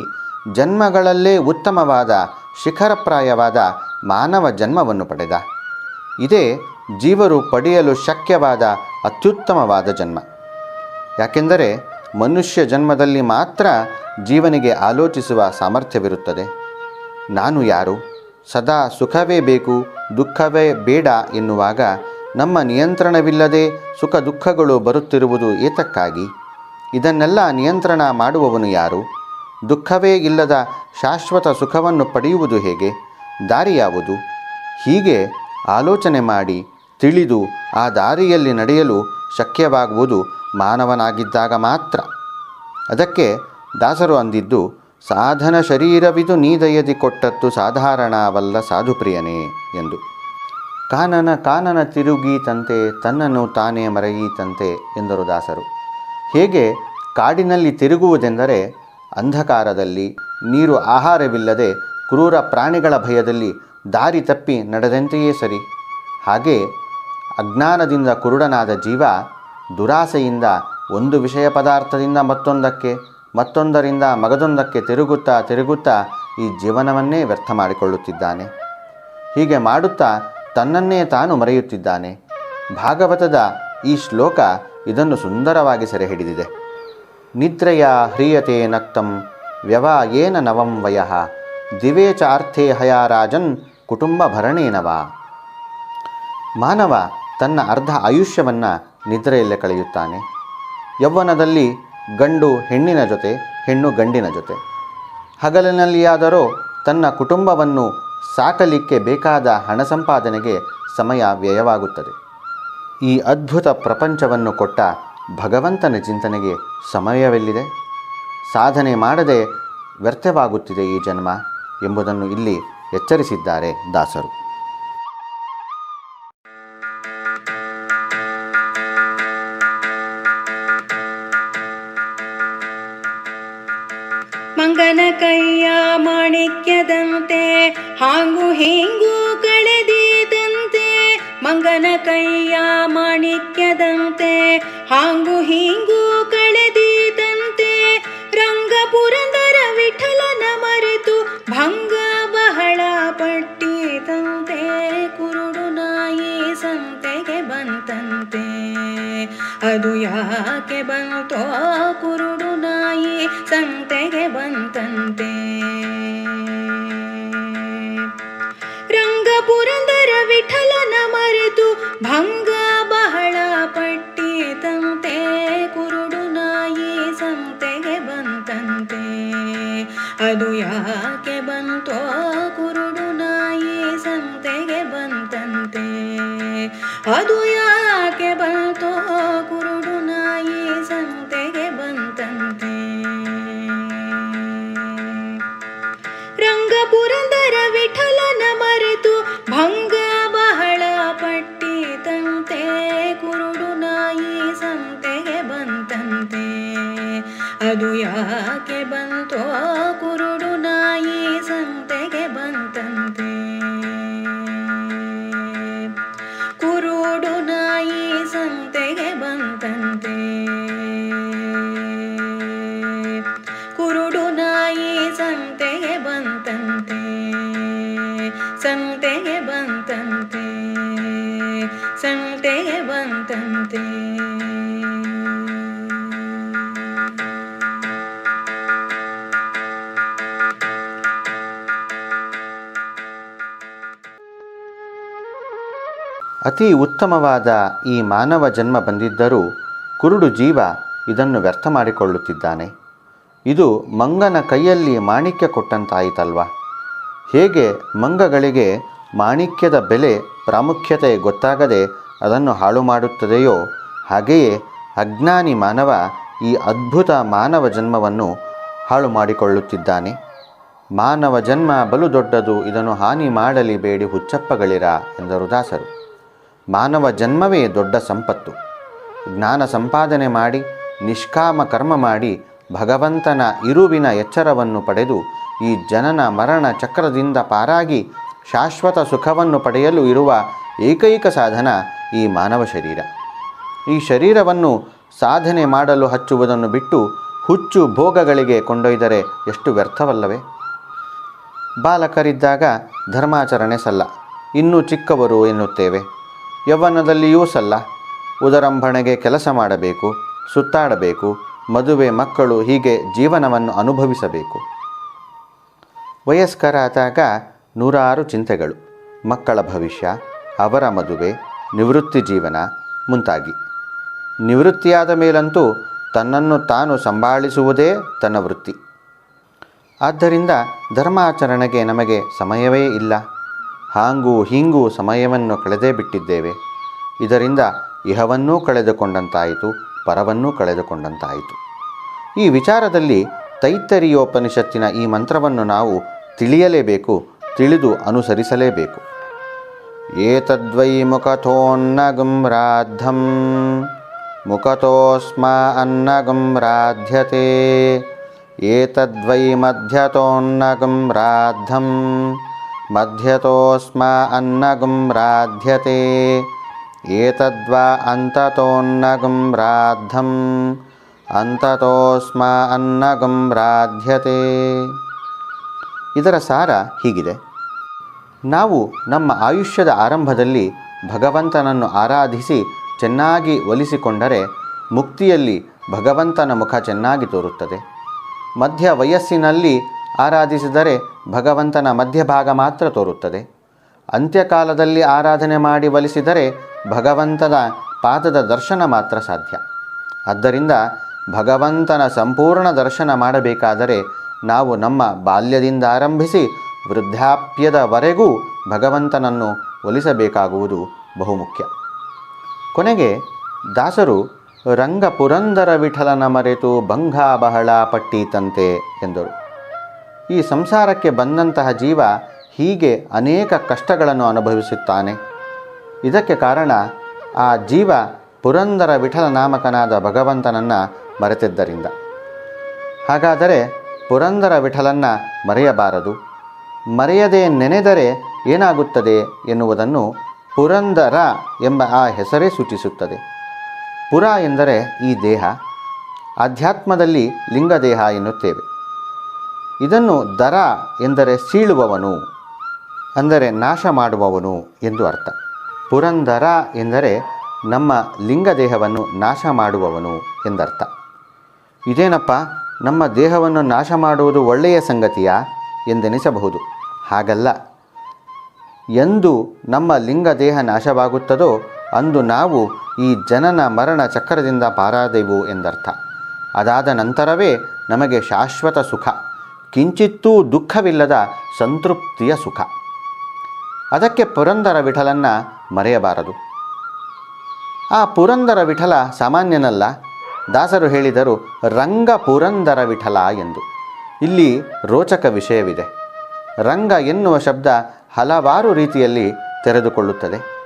ಜನ್ಮಗಳಲ್ಲೇ ಉತ್ತಮವಾದ ಶಿಖರಪ್ರಾಯವಾದ ಮಾನವ ಜನ್ಮವನ್ನು ಪಡೆದ. ಇದೇ ಜೀವರು ಪಡೆಯಲು ಶಕ್ಯವಾದ ಅತ್ಯುತ್ತಮವಾದ ಜನ್ಮ. ಯಾಕೆಂದರೆ ಮನುಷ್ಯ ಜನ್ಮದಲ್ಲಿ ಮಾತ್ರ ಜೀವನಿಗೆ ಆಲೋಚಿಸುವ ಸಾಮರ್ಥ್ಯವಿರುತ್ತದೆ. ನಾನು ಯಾರು, ಸದಾ ಸುಖವೇ ಬೇಕು ದುಃಖವೇ ಬೇಡ ಎನ್ನುವಾಗ ನಮ್ಮ ನಿಯಂತ್ರಣವಿಲ್ಲದೆ ಸುಖ ದುಃಖಗಳು ಬರುತ್ತಿರುವುದು ಏತಕ್ಕಾಗಿ? ಇದನ್ನೆಲ್ಲ ನಿಯಂತ್ರಣ ಮಾಡುವವನು ಯಾರು? ದುಃಖವೇ ಇಲ್ಲದ ಶಾಶ್ವತ ಸುಖವನ್ನು ಪಡೆಯುವುದು ಹೇಗೆ? ದಾರಿ ಯಾವುದು? ಹೀಗೆ ಆಲೋಚನೆ ಮಾಡಿ ತಿಳಿದು ಆ ದಾರಿಯಲ್ಲಿ ನಡೆಯಲು ಶಕ್ಯವಾಗುವುದು ಮಾನವನಾಗಿದ್ದಾಗ ಮಾತ್ರ. ಅದಕ್ಕೆ ದಾಸರು ಅಂದಿದ್ದು, ಸಾಧನ ಶರೀರವಿದು ನೀದಯದಿ ಕೊಟ್ಟತ್ತು ಸಾಧಾರಣವಲ್ಲ ಸಾಧುಪ್ರಿಯನೇ ಎಂದು. ಕಾನನ ಕಾನನ ತಿರುಗೀತಂತೆ ತನ್ನನ್ನು ತಾನೇ ಮರೆಯೀತಂತೆ ಎಂದರು ದಾಸರು. ಹೇಗೆ ಕಾಡಿನಲ್ಲಿ ತಿರುಗುವುದೆಂದರೆ ಅಂಧಕಾರದಲ್ಲಿ, ನೀರು ಆಹಾರವಿಲ್ಲದೆ ಕ್ರೂರ ಪ್ರಾಣಿಗಳ ಭಯದಲ್ಲಿ ದಾರಿ ತಪ್ಪಿ ನಡೆದಂತೆಯೇ ಸರಿ. ಹಾಗೆ ಅಜ್ಞಾನದಿಂದ ಕುರುಡನಾದ ಜೀವ ದುರಾಸೆಯಿಂದ ಒಂದು ವಿಷಯ ಪದಾರ್ಥದಿಂದ ಮತ್ತೊಂದಕ್ಕೆ, ಮತ್ತೊಂದರಿಂದ ಮಗದೊಂದಕ್ಕೆ ತಿರುಗುತ್ತಾ ತಿರುಗುತ್ತಾ ಈ ಜೀವನವನ್ನೇ ವ್ಯರ್ಥ ಮಾಡಿಕೊಳ್ಳುತ್ತಿದ್ದಾನೆ. ಹೀಗೆ ಮಾಡುತ್ತಾ ತನ್ನನ್ನೇ ತಾನು ಮರೆಯುತ್ತಿದ್ದಾನೆ. ಭಾಗವತದ ಈ ಶ್ಲೋಕ ಇದನ್ನು ಸುಂದರವಾಗಿ ಸೆರೆ ಹಿಡಿದಿದೆ. ನಿದ್ರೆಯ ಹ್ರಿಯತೆ ನಕ್ತಂ ವ್ಯವಾಯೇನ ನವಂ ವಯಃ ದಿವೇ ಚ ಅರ್ಥೇ ಹಯಾರಾಜನ್ ಕುಟುಂಬ ಭರಣೇನವ. ಮಾನವ ತನ್ನ ಅರ್ಧ ಆಯುಷ್ಯವನ್ನು ನಿದ್ರೆಯಲ್ಲೇ ಕಳೆಯುತ್ತಾನೆ. ಯೌವನದಲ್ಲಿ ಗಂಡು ಹೆಣ್ಣಿನ ಜೊತೆ, ಹೆಣ್ಣು ಗಂಡಿನ ಜೊತೆ. ಹಗಲಿನಲ್ಲಿಯಾದರೋ ತನ್ನ ಕುಟುಂಬವನ್ನು ಸಾಕಲಿಕ್ಕೆ ಬೇಕಾದ ಹಣ ಸಂಪಾದನೆಗೆ ಸಮಯ ವ್ಯಯವಾಗುತ್ತದೆ. ಈ ಅದ್ಭುತ ಪ್ರಪಂಚವನ್ನು ಕೊಟ್ಟ ಭಗವಂತನ ಚಿಂತನೆಗೆ ಸಮಯವೆಲ್ಲಿದೆ? ಸಾಧನೆ ಮಾಡದೆ ವ್ಯರ್ಥವಾಗುತ್ತಿದೆ ಈ ಜನ್ಮ ಎಂಬುದನ್ನು ಇಲ್ಲಿ ಎಚ್ಚರಿಸಿದ್ದಾರೆ ದಾಸರು. ಮಂಗನ ಕೈಯ ಮಾಣಿಕ್ಯದಂತೆ ಹಾಂಗು ಹೀಂಗು ಕಳೆದಿದಂತೆ, ಮಂಗನ ಕೈಯ ಮಾಣಿಕ್ಯದಂತೆ ಹಾಂಗು ಹೀಂಗು ಕಳೆದಿದಂತೆ, ರಂಗ ಪುರಂದರ ವಿಠಲನ ಮರೆತು ಭಂಗ ಬಹಳ ಪಟ್ಟಿದಂತೆ, ಕುರುಡು ನಾಯಿ ಸಂತೆಗೆ ಬಂತಂತೆ ಅದು ಯಾಕೆ ಬಂತೋ ಕುರುಡು ನಾಯಿ ಸಂತೆಗೆ ಬಂತಂತೆ. ರಂಗ ಪುರಂದರ ವಿಠಲನ ಮರೆತು ಭಂಗ ಬಹಳ ಪಟ್ಟಿತಂತೆ, ಕುರುಡು ನಾಯಿ ಸಂತೆಗೆ ಬಂತಂತೆ ಅದು ಯಾಕೆ ಬಂತೋ ಕುರುಡು ನಾಯಿ ಸಂತೆಗೆ ಬಂತಂತೆ, ಅದು ಯಾಕೆ ಬಂತೋ ಕುರುಡು ನಾಯಿ ಸಂತೆಗೆ ಬಂತಂತೆ. ಅದು ಯಾಕೆ ಬಂತೋ ಕುರುಡು ನಾಯಿ ಸಂತೆಗೆ ಬಂತಂತೆ. ಕುರುಡು ನಾಯಿ ಸಂತೆಗೆ ಬಂತಂತೆ. ಕುರುಡು ನಾಯಿ ಸಂತೆಗೆ ಬಂತಂತೆ. ಸಂತೆಗೆ ಬಂತಂತೆ. ಸಂತೆಗೆ ಬಂತಂತೆ. ಅತಿ ಉತ್ತಮವಾದ ಈ ಮಾನವ ಜನ್ಮ ಬಂದಿದ್ದರೂ ಕುರುಡು ಜೀವ ಇದನ್ನು ವ್ಯರ್ಥ ಮಾಡಿಕೊಳ್ಳುತ್ತಿದ್ದಾನೆ. ಇದು ಮಂಗನ ಕೈಯಲ್ಲಿ ಮಾಣಿಕ್ಯ ಕೊಟ್ಟಂತಾಯಿತಲ್ವ. ಹೇಗೆ ಮಂಗಗಳಿಗೆ ಮಾಣಿಕ್ಯದ ಬೆಲೆ ಪ್ರಾಮುಖ್ಯತೆ ಗೊತ್ತಾಗದೆ ಅದನ್ನು ಹಾಳು ಮಾಡುತ್ತದೆಯೋ, ಹಾಗೆಯೇ ಅಜ್ಞಾನಿ ಮಾನವ ಈ ಅದ್ಭುತ ಮಾನವ ಜನ್ಮವನ್ನು ಹಾಳು ಮಾಡಿಕೊಳ್ಳುತ್ತಿದ್ದಾನೆ. ಮಾನವ ಜನ್ಮ ಬಲು ದೊಡ್ಡದು, ಇದನ್ನು ಹಾನಿ ಮಾಡಲಿ ಬೇಡಿ ಹುಚ್ಚಪ್ಪಗಳಿರ ಎಂದರು ದಾಸರು. ಮಾನವ ಜನ್ಮವೇ ದೊಡ್ಡ ಸಂಪತ್ತು. ಜ್ಞಾನ ಸಂಪಾದನೆ ಮಾಡಿ ನಿಷ್ಕಾಮ ಕರ್ಮ ಮಾಡಿ ಭಗವಂತನ ಇರುವಿನ ಎಚ್ಚರವನ್ನು ಪಡೆದು ಈ ಜನನ ಮರಣ ಚಕ್ರದಿಂದ ಪಾರಾಗಿ ಶಾಶ್ವತ ಸುಖವನ್ನು ಪಡೆಯಲು ಇರುವ ಏಕೈಕ ಸಾಧನ ಈ ಮಾನವ ಶರೀರ. ಈ ಶರೀರವನ್ನು ಸಾಧನೆ ಮಾಡಲು ಹಚ್ಚುವುದನ್ನು ಬಿಟ್ಟು ಹುಚ್ಚು ಭೋಗಗಳಿಗೆ ಕೊಂಡೊಯ್ದರೆ ಎಷ್ಟು ವ್ಯರ್ಥವಲ್ಲವೇ. ಬಾಲಕರಿದ್ದಾಗ ಧರ್ಮಾಚರಣೆ ಸಲ್ಲ, ಇನ್ನೂ ಚಿಕ್ಕವರು ಎನ್ನುತ್ತೇವೆ. ಯೌವನದಲ್ಲಿಯೂ ಸಲ್ಲ, ಉದರಂಭಣೆಗೆ ಕೆಲಸ ಮಾಡಬೇಕು, ಸುತ್ತಾಡಬೇಕು, ಮದುವೆ, ಮಕ್ಕಳು, ಹೀಗೆ ಜೀವನವನ್ನು ಅನುಭವಿಸಬೇಕು. ವಯಸ್ಕರಾದಾಗ ನೂರಾರು ಚಿಂತೆಗಳು, ಮಕ್ಕಳ ಭವಿಷ್ಯ, ಅವರ ಮದುವೆ, ನಿವೃತ್ತಿ ಜೀವನ ಮುಂತಾಗಿ. ನಿವೃತ್ತಿಯಾದ ಮೇಲಂತೂ ತನ್ನನ್ನು ತಾನು ಸಂಭಾಳಿಸುವುದೇ ತನ್ನ ವೃತ್ತಿ. ಆದ್ದರಿಂದ ಧರ್ಮಾಚರಣೆಗೆ ನಮಗೆ ಸಮಯವೇ ಇಲ್ಲ. ಹಾಂಗೂ ಹೀಗೂ ಸಮಯವನ್ನು ಕಳೆದೇ ಬಿಟ್ಟಿದ್ದೇವೆ. ಇದರಿಂದ ಇಹವನ್ನೂ ಕಳೆದುಕೊಂಡಂತಾಯಿತು, ಪರವನ್ನೂ ಕಳೆದುಕೊಂಡಂತಾಯಿತು. ಈ ವಿಚಾರದಲ್ಲಿ ತೈತ್ತರೀಯೋಪನಿಷತ್ತಿನ ಈ ಮಂತ್ರವನ್ನು ನಾವು ತಿಳಿಯಲೇಬೇಕು, ತಿಳಿದು ಅನುಸರಿಸಲೇಬೇಕು. ಏತದ್ವೈ ಮುಖತೋನ್ನಗಂ ರಾಧಂ ಮುಖತೋಸ್ಮ ಅನ್ನಗಂ ರಾಧ್ಯತೆ. ಏತದ್ವೈ ಮಧ್ಯತೋನ್ನಗಂ ರಾಧಂ ಮಧ್ಯತೋಸ್ಮ ಅನ್ನಗಂ ರಾಧ್ಯತೆ. ಏತದ್ವಾ ಅಂತತೋನ್ನಗಂ ರಾಧಂ ಅಂತತೋಸ್ಮ ಅನ್ನಗಂ ರಾಧ್ಯತೆ. ಇದರ ಸಾರ ಹೀಗಿದೆ. ನಾವು ನಮ್ಮ ಆಯುಷ್ಯದ ಆರಂಭದಲ್ಲಿ ಭಗವಂತನನ್ನು ಆರಾಧಿಸಿ ಚೆನ್ನಾಗಿ ಒಲಿಸಿಕೊಂಡರೆ ಮುಕ್ತಿಯಲ್ಲಿ ಭಗವಂತನ ಮುಖ ಚೆನ್ನಾಗಿ ತೋರುತ್ತದೆ. ಮಧ್ಯ ವಯಸ್ಸಿನಲ್ಲಿ ಆರಾಧಿಸಿದರೆ ಭಗವಂತನ ಮಧ್ಯಭಾಗ ಮಾತ್ರ ತೋರುತ್ತದೆ. ಅಂತ್ಯಕಾಲದಲ್ಲಿ ಆರಾಧನೆ ಮಾಡಿ ಒಲಿಸಿದರೆ ಭಗವಂತನ ಪಾದದ ದರ್ಶನ ಮಾತ್ರ ಸಾಧ್ಯ. ಆದ್ದರಿಂದ ಭಗವಂತನ ಸಂಪೂರ್ಣ ದರ್ಶನ ಮಾಡಬೇಕಾದರೆ ನಾವು ನಮ್ಮ ಬಾಲ್ಯದಿಂದ ಆರಂಭಿಸಿ ವೃದ್ಧಾಪ್ಯದವರೆಗೂ ಭಗವಂತನನ್ನು ಒಲಿಸಬೇಕಾಗುವುದು ಬಹುಮುಖ್ಯ. ಕೊನೆಗೆ ದಾಸರು ರಂಗ ಪುರಂದರ ವಿಠಲನ ಮರೆತು ಭಂಗ ಬಹಳ ಪಟ್ಟೀತಂತೆ ಎಂದರು. ಈ ಸಂಸಾರಕ್ಕೆ ಬಂದಂತಹ ಜೀವ ಹೀಗೆ ಅನೇಕ ಕಷ್ಟಗಳನ್ನು ಅನುಭವಿಸುತ್ತಾನೆ. ಇದಕ್ಕೆ ಕಾರಣ ಆ ಜೀವ ಪುರಂದರ ವಿಠಲ ನಾಮಕನಾದ ಭಗವಂತನನ್ನು ಮರೆತಿದ್ದರಿಂದ. ಹಾಗಾದರೆ ಪುರಂದರ ವಿಠಲನ್ನ ಮರೆಯಬಾರದು. ಮರೆಯದೆ ನೆನೆದರೆ ಏನಾಗುತ್ತದೆ ಎನ್ನುವುದನ್ನು ಪುರಂದರ ಎಂಬ ಆ ಹೆಸರೇ ಸೂಚಿಸುತ್ತದೆ. ಪುರ ಎಂದರೆ ಈ ದೇಹ, ಆಧ್ಯಾತ್ಮದಲ್ಲಿ ಲಿಂಗದೇಹ ಎನ್ನುತ್ತೇವೆ. ಇದನ್ನು ದರ ಎಂದರೆ ಸೀಳುವವನು, ಅಂದರೆ ನಾಶ ಮಾಡುವವನು ಎಂದು ಅರ್ಥ. ಪುರಂದರ ಎಂದರೆ ನಮ್ಮ ಲಿಂಗದೇಹವನ್ನು ನಾಶ ಮಾಡುವವನು ಎಂದರ್ಥ. ಇದೇನಪ್ಪ, ನಮ್ಮ ದೇಹವನ್ನು ನಾಶ ಮಾಡುವುದು ಒಳ್ಳೆಯ ಸಂಗತಿಯಾ ಎಂದೆನಿಸಬಹುದು. ಹಾಗಲ್ಲ. ಎಂದು ನಮ್ಮ ಲಿಂಗದೇಹ ನಾಶವಾಗುತ್ತದೋ ಅಂದು ನಾವು ಈ ಜನನ ಮರಣ ಚಕ್ರದಿಂದ ಪಾರಾದೆವು ಎಂದರ್ಥ. ಅದಾದ ನಂತರವೇ ನಮಗೆ ಶಾಶ್ವತ ಸುಖ, ಕಿಂಚಿತ್ತೂ ದುಃಖವಿಲ್ಲದ ಸಂತೃಪ್ತಿಯ ಸುಖ. ಅದಕ್ಕೆ ಪುರಂದರ ವಿಠಲನ್ನ ಮರೆಯಬಾರದು. ಆ ಪುರಂದರ ವಿಠಲ ಸಾಮಾನ್ಯನಲ್ಲ. ದಾಸರು ಹೇಳಿದರು ರಂಗ ಪುರಂದರ ವಿಠಲ ಎಂದು. ಇಲ್ಲಿ ರೋಚಕ ವಿಷಯವಿದೆ. ರಂಗ ಎನ್ನುವ ಶಬ್ದ ಹಲವಾರು ರೀತಿಯಲ್ಲಿ ತೆರೆದುಕೊಳ್ಳುತ್ತದೆ.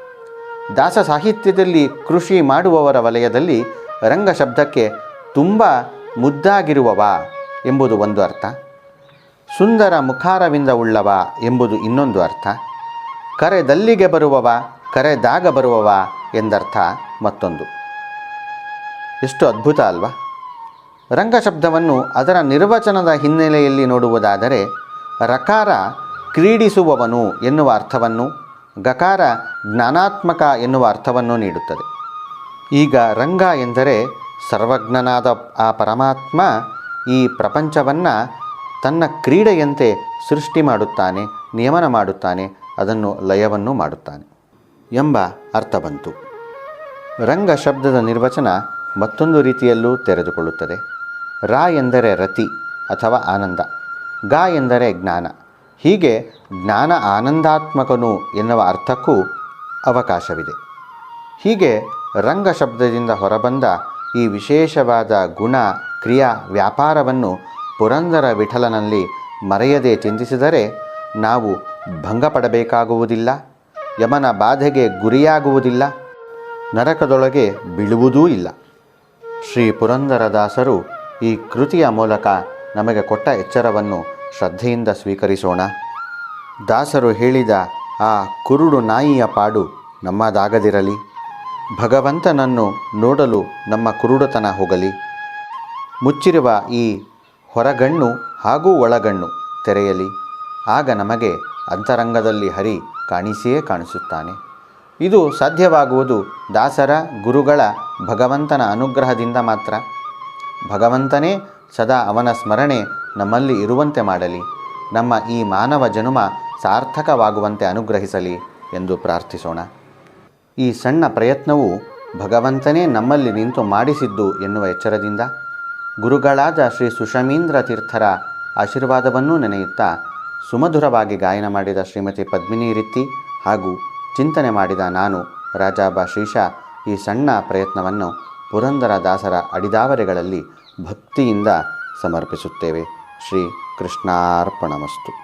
ದಾಸ ಸಾಹಿತ್ಯದಲ್ಲಿ ಕೃಷಿ ಮಾಡುವವರ ವಲಯದಲ್ಲಿ ರಂಗ ಶಬ್ದಕ್ಕೆ ತುಂಬ ಮುದ್ದಾಗಿರುವವ ಎಂಬುದು ಒಂದು ಅರ್ಥ, ಸುಂದರ ಮುಖಾರವಿಂದ ಉಳ್ಳವ ಎಂಬುದು ಇನ್ನೊಂದು ಅರ್ಥ, ಕರೆದಲ್ಲಿಗೆ ಬರುವವ, ಕರೆದಾಗ ಬರುವವ ಎಂದರ್ಥ ಮತ್ತೊಂದು. ಎಷ್ಟು ಅದ್ಭುತ ಅಲ್ವಾ? ರಂಗಶಬ್ದವನ್ನು ಅದರ ನಿರ್ವಚನದ ಹಿನ್ನೆಲೆಯಲ್ಲಿ ನೋಡುವುದಾದರೆ ರಕಾರ ಕ್ರೀಡಿಸುವವನು ಎನ್ನುವ ಅರ್ಥವನ್ನು, ಗಕಾರ ಜ್ಞಾನಾತ್ಮಕ ಎನ್ನುವ ಅರ್ಥವನ್ನು ನೀಡುತ್ತದೆ. ಈಗ ರಂಗ ಎಂದರೆ ಸರ್ವಜ್ಞನಾದ ಆ ಪರಮಾತ್ಮ ಈ ಪ್ರಪಂಚವನ್ನು ತನ್ನ ಕ್ರೀಡೆಯಂತೆ ಸೃಷ್ಟಿ ಮಾಡುತ್ತಾನೆ, ನಿಯಮನ ಮಾಡುತ್ತಾನೆ, ಅದನ್ನು ಲಯವನ್ನು ಮಾಡುತ್ತಾನೆ ಎಂಬ ಅರ್ಥ ಬಂತು. ರಂಗ ಶಬ್ದದ ನಿರ್ವಚನ ಮತ್ತೊಂದು ರೀತಿಯಲ್ಲೂ ತೆರೆದುಕೊಳ್ಳುತ್ತದೆ. ರ ಎಂದರೆ ರತಿ ಅಥವಾ ಆನಂದ, ಗ ಎಂದರೆ ಜ್ಞಾನ. ಹೀಗೆ ಜ್ಞಾನ ಆನಂದಾತ್ಮಕನು ಎನ್ನುವ ಅರ್ಥಕ್ಕೂ ಅವಕಾಶವಿದೆ. ಹೀಗೆ ರಂಗ ಶಬ್ದದಿಂದ ಹೊರಬಂದ ಈ ವಿಶೇಷವಾದ ಗುಣ, ಕ್ರಿಯಾ, ವ್ಯಾಪಾರವನ್ನು ಪುರಂದರ ವಿಠಲನಲ್ಲಿ ಮರೆಯದೆ ಚಿಂತಿಸಿದರೆ ನಾವು ಭಂಗಪಡಬೇಕಾಗುವುದಿಲ್ಲ, ಯಮನ ಬಾಧೆಗೆ ಗುರಿಯಾಗುವುದಿಲ್ಲ, ನರಕದೊಳಗೆ ಬೀಳುವುದೂ ಇಲ್ಲ. ಶ್ರೀ ಪುರಂದರದಾಸರು ಈ ಕೃತಿಯ ಮೂಲಕ ನಮಗೆ ಕೊಟ್ಟ ಎಚ್ಚರವನ್ನು ಶ್ರದ್ಧೆಯಿಂದ ಸ್ವೀಕರಿಸೋಣ. ದಾಸರು ಹೇಳಿದ ಆ ಕುರುಡು ನಾಯಿಯ ಪಾಡು ನಮ್ಮದಾಗದಿರಲಿ. ಭಗವಂತನನ್ನು ನೋಡಲು ನಮ್ಮ ಕುರುಡುತನ ಹೋಗಲಿ. ಮುಚ್ಚಿರುವ ಈ ಹೊರಗಣ್ಣು ಹಾಗೂ ಒಳಗಣ್ಣು ತೆರೆಯಲಿ. ಆಗ ನಮಗೆ ಅಂತರಂಗದಲ್ಲಿ ಹರಿ ಕಾಣಿಸಿಯೇ ಕಾಣಿಸುತ್ತಾನೆ. ಇದು ಸಾಧ್ಯವಾಗುವುದು ದಾಸರ, ಗುರುಗಳ, ಭಗವಂತನ ಅನುಗ್ರಹದಿಂದ ಮಾತ್ರ. ಭಗವಂತನೇ ಸದಾ ಅವನ ಸ್ಮರಣೆ ನಮ್ಮಲ್ಲಿ ಇರುವಂತೆ ಮಾಡಲಿ. ನಮ್ಮ ಈ ಮಾನವ ಜನುಮ ಸಾರ್ಥಕವಾಗುವಂತೆ ಅನುಗ್ರಹಿಸಲಿ ಎಂದು ಪ್ರಾರ್ಥಿಸೋಣ. ಈ ಸಣ್ಣ ಪ್ರಯತ್ನವು ಭಗವಂತನೇ ನಮ್ಮಲ್ಲಿ ನಿಂತು ಮಾಡಿಸಿದ್ದು ಎನ್ನುವ ಎಚ್ಚರದಿಂದ ಗುರುಗಳಾದ ಶ್ರೀ ಸುಷಮೀಂದ್ರ ತೀರ್ಥರ ಆಶೀರ್ವಾದವನ್ನೂ ನೆನೆಯುತ್ತಾ ಸುಮಧುರವಾಗಿ ಗಾಯನ ಮಾಡಿದ ಶ್ರೀಮತಿ ಪದ್ಮಿನಿ ರಿತ್ತಿ ಹಾಗೂ ಚಿಂತನೆ ಮಾಡಿದ ನಾನು ರಾಜಾಬ ಶ್ರೀಶ ಈ ಸಣ್ಣ ಪ್ರಯತ್ನವನ್ನು ಪುರಂದರ ದಾಸರ ಅಡಿದಾವರೆಗಳಲ್ಲಿ ಭಕ್ತಿಯಿಂದ ಸಮರ್ಪಿಸುತ್ತೇವೆ. ಶ್ರೀ ಕೃಷ್ಣಾರ್ಪಣಮಸ್ತು.